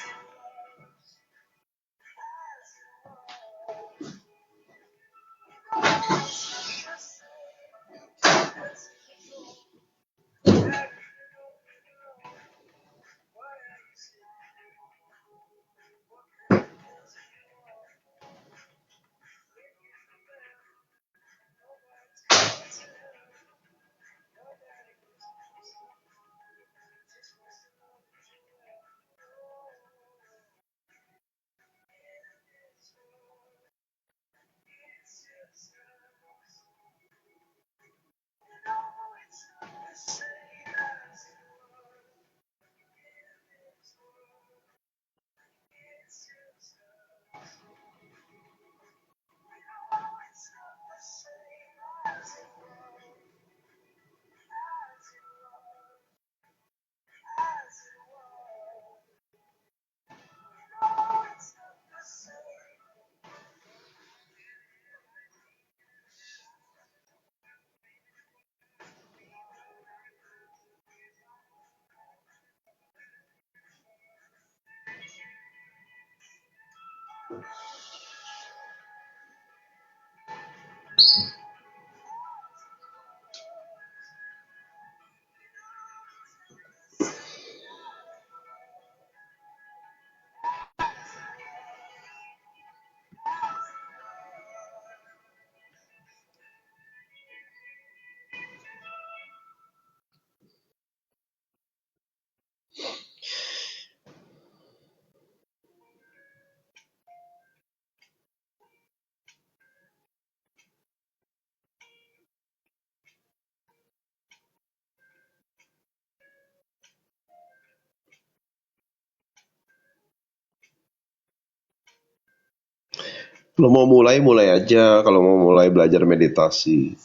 Kalau mau mulai, mulai aja. Kalau mau mulai belajar meditasi.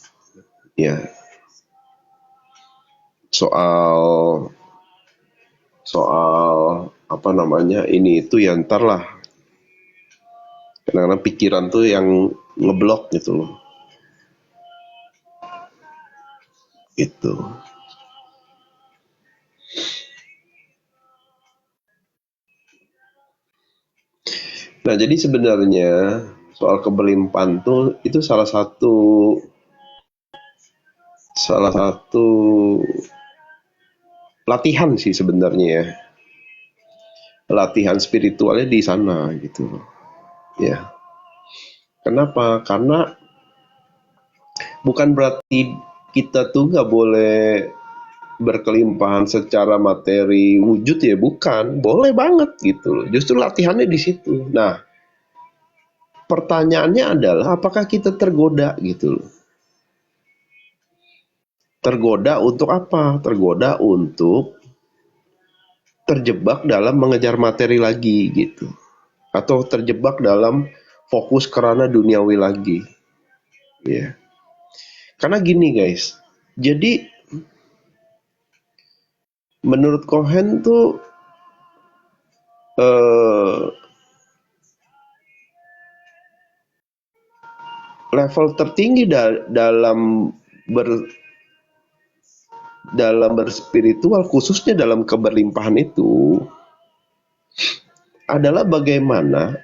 Ya, soal soal apa namanya ini itu ya ntar lah. Kadang-kadang pikiran tuh yang ngeblok gitu loh. Itu. Nah, jadi sebenarnya soal kebelimpahan tuh itu salah satu latihan sih sebenarnya ya. Latihan spiritualnya di sana gitu loh. Ya. Kenapa? Karena bukan berarti kita tuh nggak boleh berkelimpahan secara materi wujud ya, bukan. Boleh banget gitu loh. Justru latihannya di situ. Nah, pertanyaannya adalah apakah kita tergoda gitu loh. Tergoda untuk apa? Tergoda untuk terjebak dalam mengejar materi lagi gitu. Atau terjebak dalam fokus kerana duniawi lagi. Ya. Karena gini guys. Jadi menurut Cohen tuh eh, level tertinggi dalam berspiritual, khususnya dalam keberlimpahan itu adalah bagaimana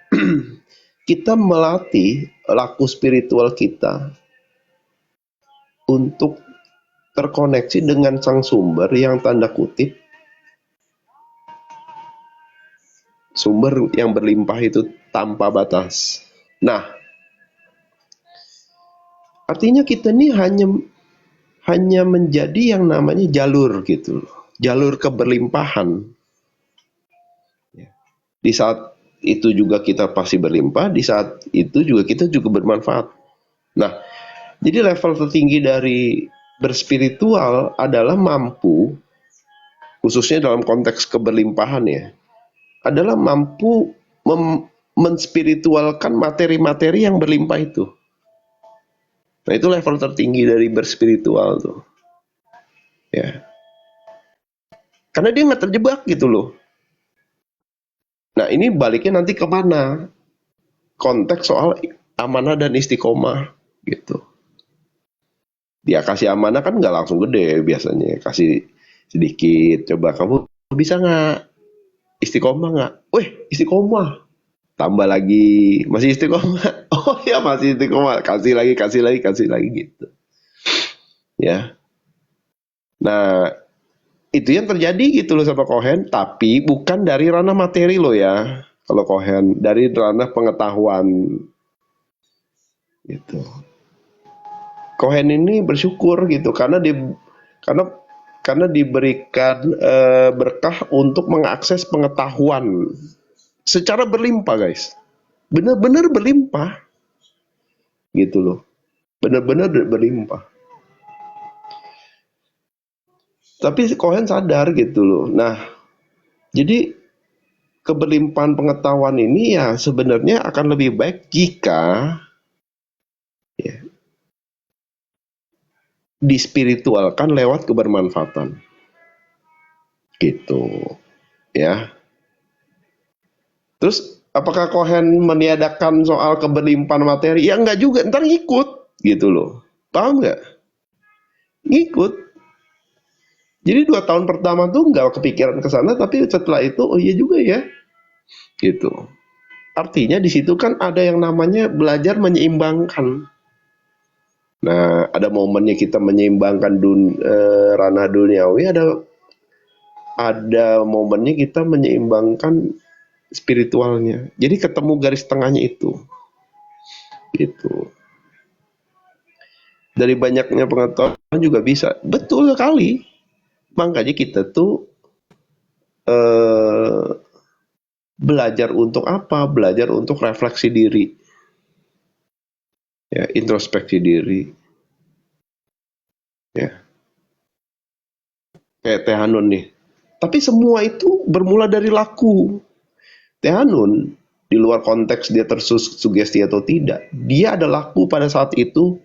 kita melatih laku spiritual kita untuk terkoneksi dengan sang sumber yang tanda kutip sumber yang berlimpah itu tanpa batas. Nah, artinya kita ini hanya menjadi yang namanya jalur gitu, jalur keberlimpahan. Di saat itu juga kita pasti berlimpah, di saat itu juga kita juga bermanfaat. Nah, jadi level tertinggi dari berspiritual adalah mampu, khususnya dalam konteks keberlimpahan ya, adalah mampu menspiritualkan materi-materi yang berlimpah itu. Nah, itu level tertinggi dari berspiritual tuh. Ya. Karena dia nggak terjebak gitu loh. Nah, ini baliknya nanti kemana? Konteks soal amanah dan istiqomah gitu. Dia kasih amanah kan nggak langsung gede biasanya, kasih sedikit. Coba kamu bisa nggak istiqomah nggak? Wih, istiqomah. Tambah lagi, masih istiqomah. Oh ya masih istiqomah. Kasih lagi gitu. Ya. Nah, itu yang terjadi gitu loh sama Cohen, tapi bukan dari ranah materi loh ya. Kalau Cohen dari ranah pengetahuan gitu. Cohen ini bersyukur gitu karena diberikan berkah untuk mengakses pengetahuan secara berlimpah, guys. Benar-benar berlimpah gitu loh. Benar-benar berlimpah. Tapi Cohen sadar gitu loh. Nah, jadi keberlimpahan pengetahuan ini ya sebenarnya akan lebih baik jika ya, dispiritualkan lewat kebermanfaatan. Gitu. Ya. Terus apakah Cohen meniadakan soal keberlimpahan materi? Ya enggak juga, ntar ngikut gitu loh. Paham nggak? Ngikut. Jadi 2 tahun pertama tuh nggak kepikiran ke sana, tapi setelah itu oh iya juga ya, gitu. Artinya di situ kan ada yang namanya belajar menyeimbangkan. Nah, ada momennya kita menyeimbangkan ranah duniawi, ada momennya kita menyeimbangkan spiritualnya. Jadi ketemu garis tengahnya itu, gitu. Dari banyaknya pengetahuan juga bisa, betul sekali. Makanya kita tuh belajar untuk apa? Belajar untuk refleksi diri, ya, introspeksi diri, ya. Kayak Teh Hanun nih. Tapi semua itu bermula dari laku. Teh Hanun, di luar konteks dia tersugesti atau tidak, dia ada laku pada saat itu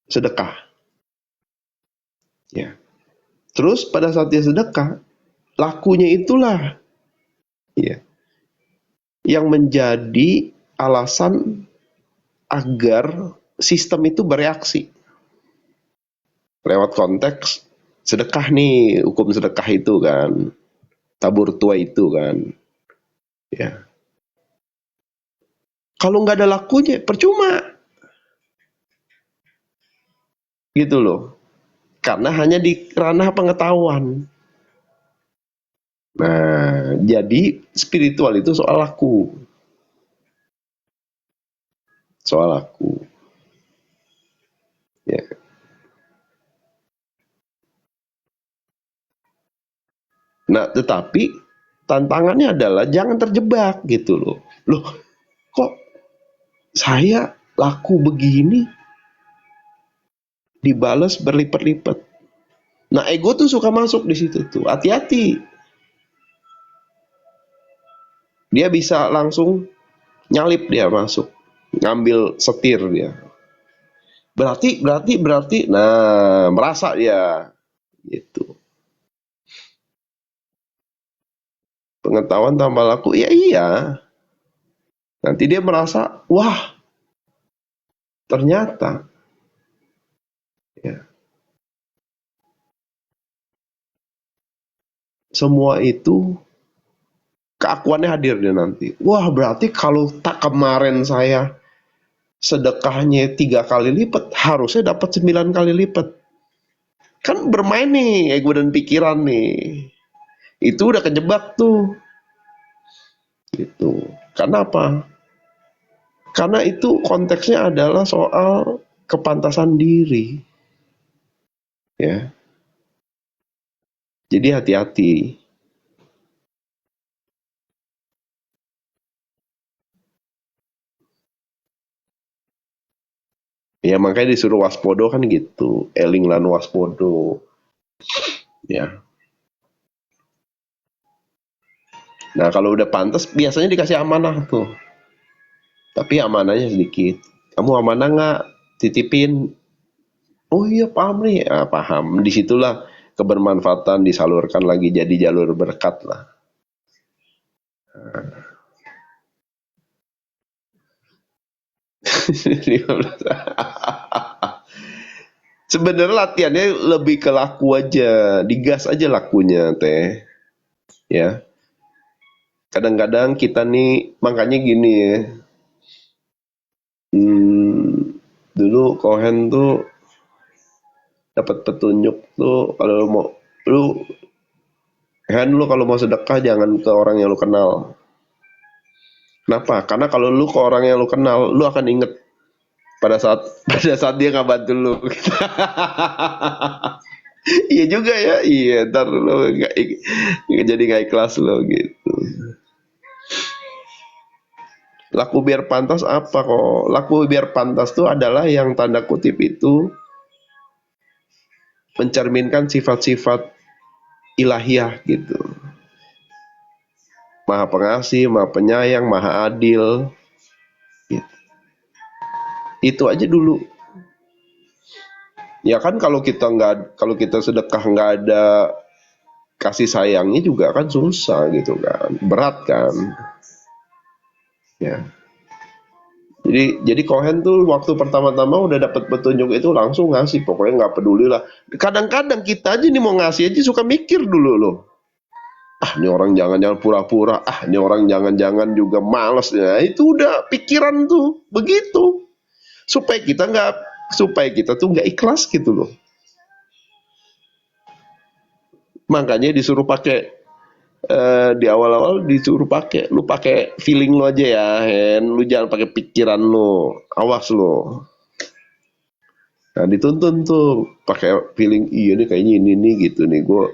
sedekah. Ya. Terus pada saat dia sedekah, lakunya itulah ya, yang menjadi alasan agar sistem itu bereaksi. Lewat konteks sedekah nih, hukum sedekah itu kan, tabur tua itu kan. Ya. Kalau nggak ada lakunya, percuma. Gitu loh. Karena hanya di ranah pengetahuan. Nah, jadi spiritual itu soal laku. Soal laku. Ya. Nah, tetapi tantangannya adalah jangan terjebak gitu loh. Loh, kok saya laku begini dibalas berlipat-lipat. Nah, ego tuh suka masuk di situ tuh. Hati-hati. Dia bisa langsung nyalip dia masuk. Ngambil setir dia. Berarti. Nah, merasa dia gitu. Pengetahuan tambah laku, ya iya. Nanti dia merasa, wah ternyata. Ya, semua itu keakuannya hadir dia nanti. Wah berarti kalau tak kemarin saya sedekahnya 3 kali lipat, harusnya dapat 9 kali lipat. Kan bermain nih ego dan pikiran nih. Itu udah kejebak tuh. Gitu. Karena apa? Karena itu konteksnya adalah soal kepantasan diri. Ya. Jadi hati-hati. Ya makanya disuruh waspodo kan gitu. Eling lan waspodo. Ya. Nah kalau udah pantas biasanya dikasih amanah tuh. Tapi amanahnya sedikit. Kamu amanah nggak? Titipin. Oh iya paham nih. Ah, paham. Disitulah kebermanfaatan disalurkan lagi jadi jalur berkat lah. Sebenarnya latihannya lebih ke laku aja, digas aja lakunya teh, ya. Kadang-kadang kita nih makanya gini ya, dulu Kohen tuh dapat petunjuk tuh kalau mau lu lu kalau mau sedekah jangan ke orang yang lu kenal. Kenapa? Karena kalau lu ke orang yang lu kenal, lu akan inget pada saat dia nggak bantu lu. Iya juga ya, iya ntar lo nggak jadi nggak ikhlas lo gitu. Laku biar pantas apa kok? Laku biar pantas tuh adalah yang tanda kutip itu mencerminkan sifat-sifat ilahiyah gitu. Maha pengasih, maha penyayang, maha adil. Gitu. Itu aja dulu. Ya kan kalau kita sedekah nggak ada kasih sayangnya juga kan susah gitu kan, berat kan. Ya. Jadi Kohen tuh waktu pertama-tama udah dapat petunjuk itu langsung ngasih, pokoknya nggak peduli lah. Kadang-kadang kita aja nih mau ngasih aja suka mikir dulu loh. Ah ini orang jangan-jangan pura-pura, ah ini orang jangan-jangan juga males ya. Itu udah pikiran tuh begitu. Supaya kita tuh nggak ikhlas gitu loh. Makanya disuruh pakai di awal-awal disuruh lu pakai feeling lo aja ya, Hen. Lu jangan pakai pikiran lo, awas lo. Nah dituntun tuh pakai feeling, iya nih kayaknya ini nih gitu nih, gue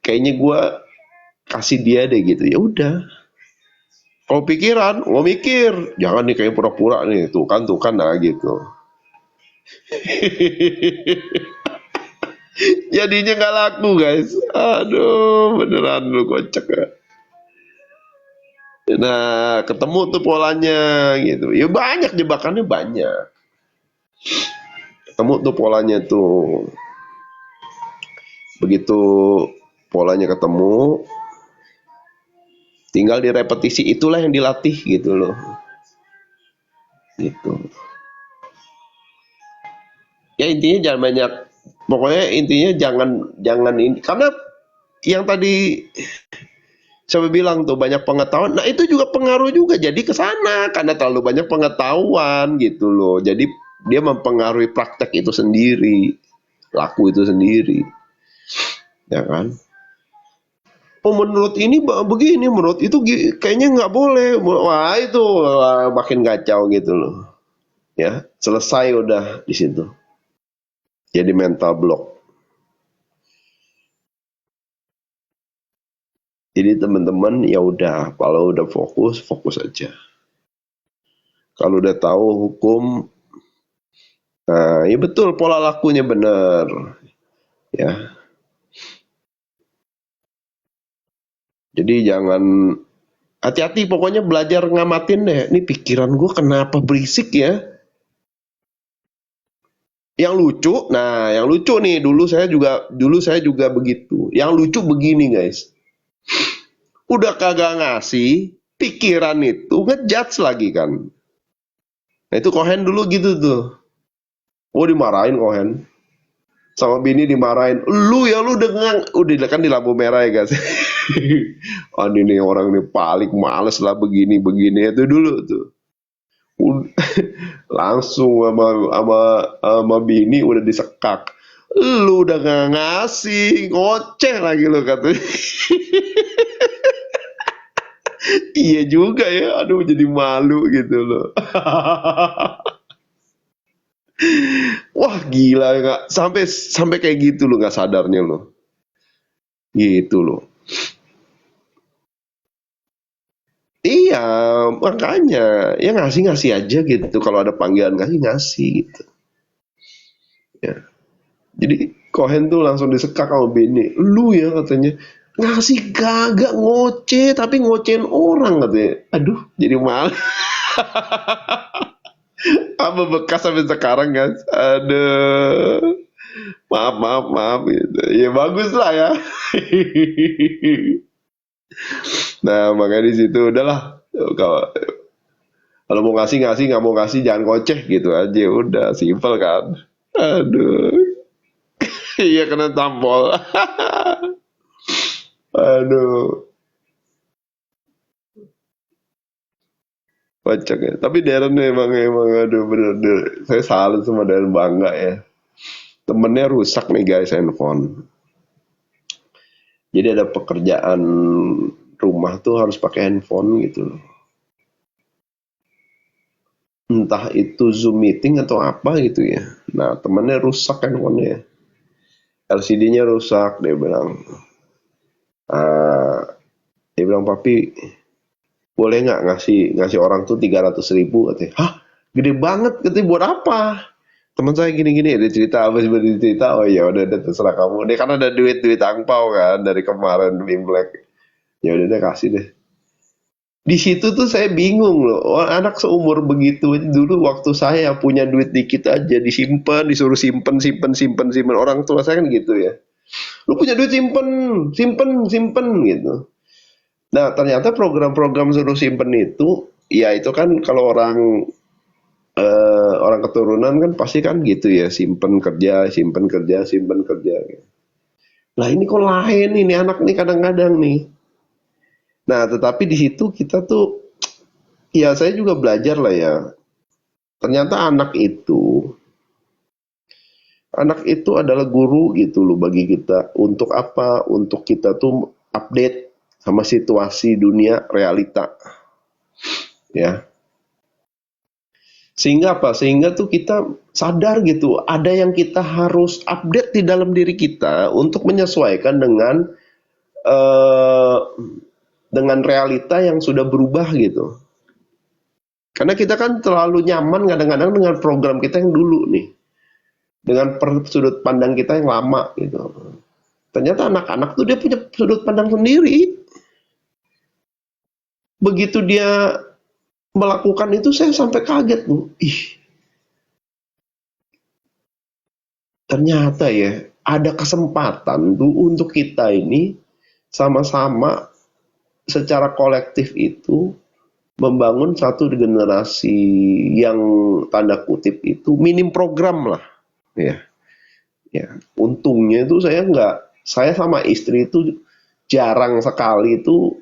kayaknya gue kasih dia deh gitu, ya udah. Kalau pikiran, lo mikir, jangan nih kayak pura-pura nih, tuh kan nah gitu. Jadinya nggak laku guys, aduh beneran lu kocak ya. Nah ketemu tuh polanya gitu, ya banyak jebakannya banyak. Ketemu tuh polanya tuh, begitu polanya ketemu, tinggal direpetisi, itulah yang dilatih gitu loh. Gitu. Ya intinya jangan banyak, pokoknya intinya jangan ini, karena yang tadi saya bilang tuh banyak pengetahuan, nah itu juga pengaruh juga jadi ke sana karena terlalu banyak pengetahuan gitu loh. Jadi dia mempengaruhi praktek itu sendiri, laku itu sendiri. Ya kan? Oh menurut ini begini, menurut itu kayaknya nggak boleh. Wah itu makin kacau gitu loh. Ya, selesai udah di situ. Jadi mental block. Jadi teman-teman ya udah, kalau udah fokus aja. Kalau udah tahu hukum, nah ya betul pola lakunya benar. Ya. Jadi jangan, hati-hati pokoknya belajar ngamatin deh. Ini pikiran gue kenapa berisik ya? Yang lucu, nah yang lucu nih dulu saya juga begitu. Yang lucu begini guys. udah kagak ngasih, pikiran itu ngejudge lagi kan. Nah itu Cohen dulu gitu tuh. Oh dimarahin Cohen. Sama bini dimarahin. Lu udah kan di lampu merah ya guys. Oh ini orang ini paling males lah begini itu dulu tuh. Langsung sama bini udah disekak. Lu udah gak ngasih, ngoceh lagi lu katanya. Iya juga ya, aduh jadi malu gitu loh. Wah gila nggak sampai kayak gitu loh nggak sadarnya loh, gitu loh. Iya makanya ya ngasih aja gitu, kalau ada panggilan ngasih gitu. Ya. Jadi Cohen tuh langsung disekak sama bini. Lu ya katanya ngasih kagak ngoceh tapi ngocehin orang katanya. Aduh jadi malu. Apa bekas sampai sekarang guys. Aduh. Maaf gitu. Ya bagus lah ya. Nah makanya di situ udahlah, kalau mau ngasih, nggak mau ngasih jangan koceh gitu aja, udah simpel kan. Aduh. Iya kena tampol. Aduh. Kocak ya. Tapi Darren emang aduh bener. Saya salut sama Darren, bangga ya. Temennya rusak nih guys handphone. Jadi ada pekerjaan rumah tuh harus pakai handphone gitu loh. Entah itu Zoom meeting atau apa gitu ya. Nah temennya rusak handphonenya. LCD-nya rusak, dia bilang. Dia bilang, papi boleh nggak ngasih orang tuh 300.000 katanya. Hah gede banget katanya, buat apa? Teman saya gini-gini, dia cerita, habis bercerita, oh ya udah terserah kamu. Dia kan ada duit angpau kan dari kemarin di Black. Ya udah deh kasih deh. Di situ tuh saya bingung loh. Oh, anak seumur begitu dulu waktu saya punya duit dikit aja disimpan, disuruh simpen. Orang tua saya kan gitu ya. Lu punya duit simpen gitu. Nah, ternyata program-program suruh simpen itu ya itu kan kalau orang keturunan kan pasti kan gitu ya, simpen kerja. Nah ini kok lain ini anak nih kadang-kadang nih. Nah tetapi di situ kita tuh, ya saya juga belajar lah ya. Ternyata anak itu adalah guru gitu loh bagi kita. Untuk apa? Untuk kita tuh update sama situasi dunia realita. Ya. Sehingga apa? Sehingga tuh kita sadar gitu, ada yang kita harus update di dalam diri kita untuk menyesuaikan dengan realita yang sudah berubah gitu. Karena kita kan terlalu nyaman kadang-kadang dengan program kita yang dulu nih. Dengan sudut pandang kita yang lama gitu. Ternyata anak-anak tuh dia punya sudut pandang sendiri. Begitu dia melakukan itu saya sampai kaget tuh. Ternyata ya ada kesempatan tuh untuk kita ini sama-sama secara kolektif itu membangun satu generasi yang tanda kutip itu minim program lah. Ya. Untungnya itu saya sama istri itu jarang sekali itu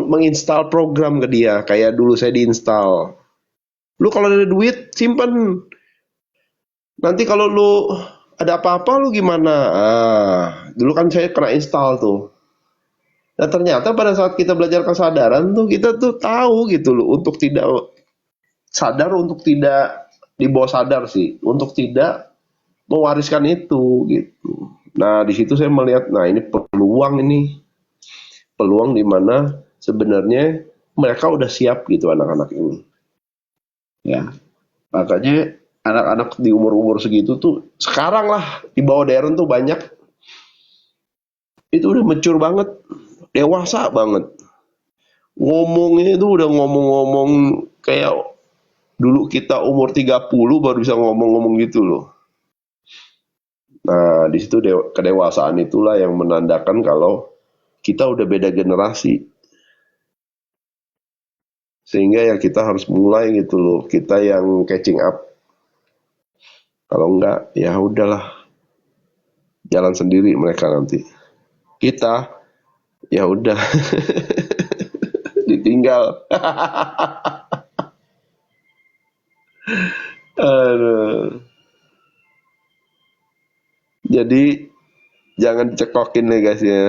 menginstal program ke dia kayak dulu saya diinstal. Lu kalau ada duit simpen. Nanti kalau lu ada apa-apa lu gimana? Dulu kan saya kena install tuh. Nah ternyata pada saat kita belajar kesadaran tuh kita tuh tahu gitu loh untuk tidak sadar, untuk tidak di bawah sadar sih, untuk tidak mewariskan itu gitu. Nah di situ saya melihat, nah ini peluang di mana sebenarnya mereka udah siap gitu anak-anak ini. Ya, makanya anak-anak di umur-umur segitu tuh sekarang lah di bawah Darren tuh banyak itu udah mature banget, dewasa banget. Ngomongnya itu udah ngomong-ngomong kayak dulu kita umur 30 baru bisa ngomong-ngomong gitu loh. Nah, di situ kedewasaan itulah yang menandakan kalau kita udah beda generasi. Sehingga ya kita harus mulai gitu loh, kita yang catching up. Kalau enggak, ya udahlah, jalan sendiri mereka nanti. Kita, ya udah, ditinggal. Aduh. Jadi jangan dicekokin nih guys ya.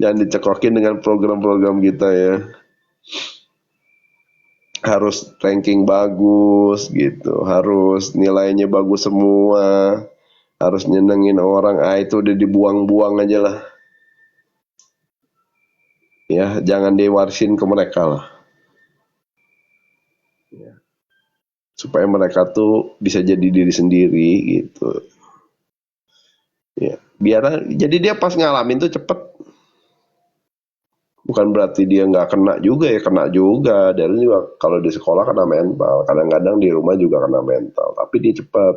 Jangan dicekokin dengan program-program kita ya. Harus ranking bagus gitu, harus nilainya bagus semua, harus nyenengin orang. Itu udah dibuang-buang aja lah. Ya, jangan diwarisin ke mereka lah. Ya. Supaya mereka tuh bisa jadi diri sendiri gitu. Ya, biar jadi dia pas ngalamin tuh cepet. Bukan berarti dia nggak kena juga ya, kena juga. Dan juga kalau di sekolah kena mental, kadang-kadang di rumah juga kena mental. Tapi dia cepet,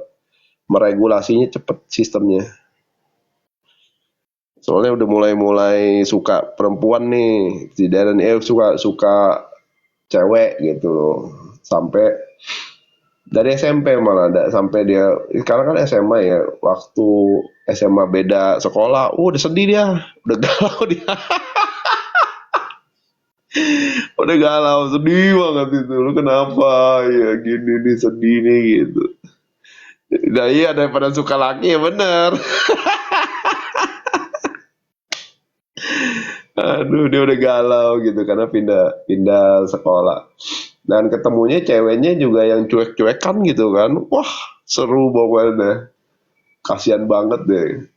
meregulasinya cepet sistemnya. Soalnya udah mulai suka perempuan nih, dan suka cewek gitu loh. Sampai dari SMP malah ada sampai dia sekarang kan SMA ya, waktu SMA beda sekolah, udah sedih dia, udah galau dia. Udah galau, sedih banget itu. Lu kenapa ya gini nih, sedih nih gitu. Nah iya, daripada suka laki ya bener. Aduh, dia udah galau gitu karena pindah sekolah. Dan ketemunya ceweknya juga yang cuek-cuekan gitu kan. Wah, seru pokoknya. Kasian banget deh.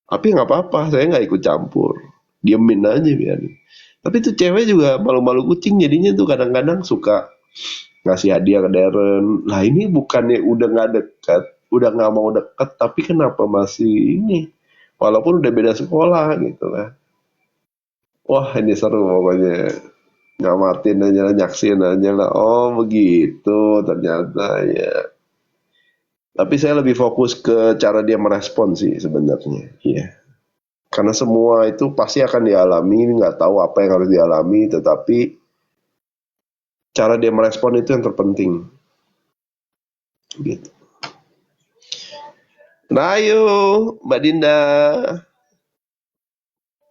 Tapi nggak apa-apa, saya nggak ikut campur. Diemin aja biarin. Tapi tuh cewek juga malu-malu kucing, jadinya tuh kadang-kadang suka ngasih hadiah ke Darren. Lah ini bukannya udah nggak dekat, udah nggak mau deket, tapi kenapa masih ini? Walaupun udah beda sekolah gitu lah. Wah ini seru pokoknya. Ngamatin aja lah, nyaksin aja lah. Oh begitu ternyata ya. Tapi saya lebih fokus ke cara dia merespon sih sebenarnya. Iya. Karena semua itu pasti akan dialami, nggak tahu apa yang harus dialami, tetapi cara dia merespon itu yang terpenting. Gitu. Nah ayo Mbak Dinda.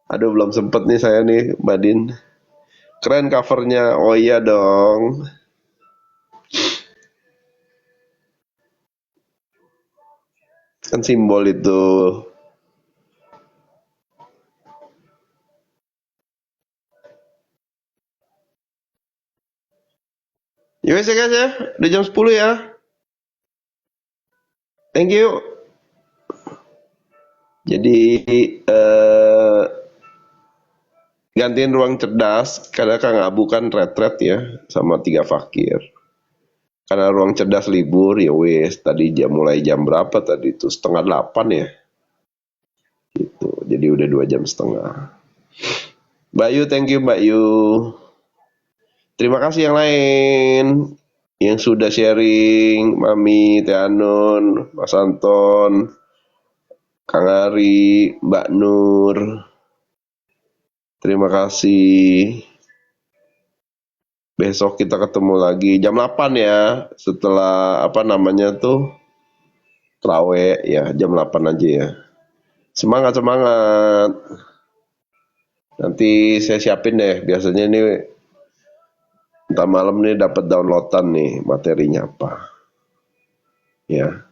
Aduh belum sempet nih saya nih Mbak Din. Keren covernya. Oh iya dong. Kan simbol itu. Ya wes ya guys ya. Udah jam 10 ya. Thank you. Jadi gantiin ruang cerdas, karena Kang Abu kan retret ya sama 3 fakir. Karena ruang cerdas libur ya wes, tadi mulai jam berapa tadi itu? 7:30 ya. Gitu. Jadi udah 2,5 jam. Mbak Yu, thank you Mbak Yu. Terima kasih yang lain yang sudah sharing, Mami, Teh Anun, Mas Anton, Kang Ari, Mbak Nur. Terima kasih. Besok kita ketemu lagi jam 8 ya. Setelah apa namanya tuh? Traweh ya, jam 8 aja ya. Semangat semangat. Nanti saya siapin deh. Biasanya ini entar malam nih dapat downloadan nih materinya apa. Ya.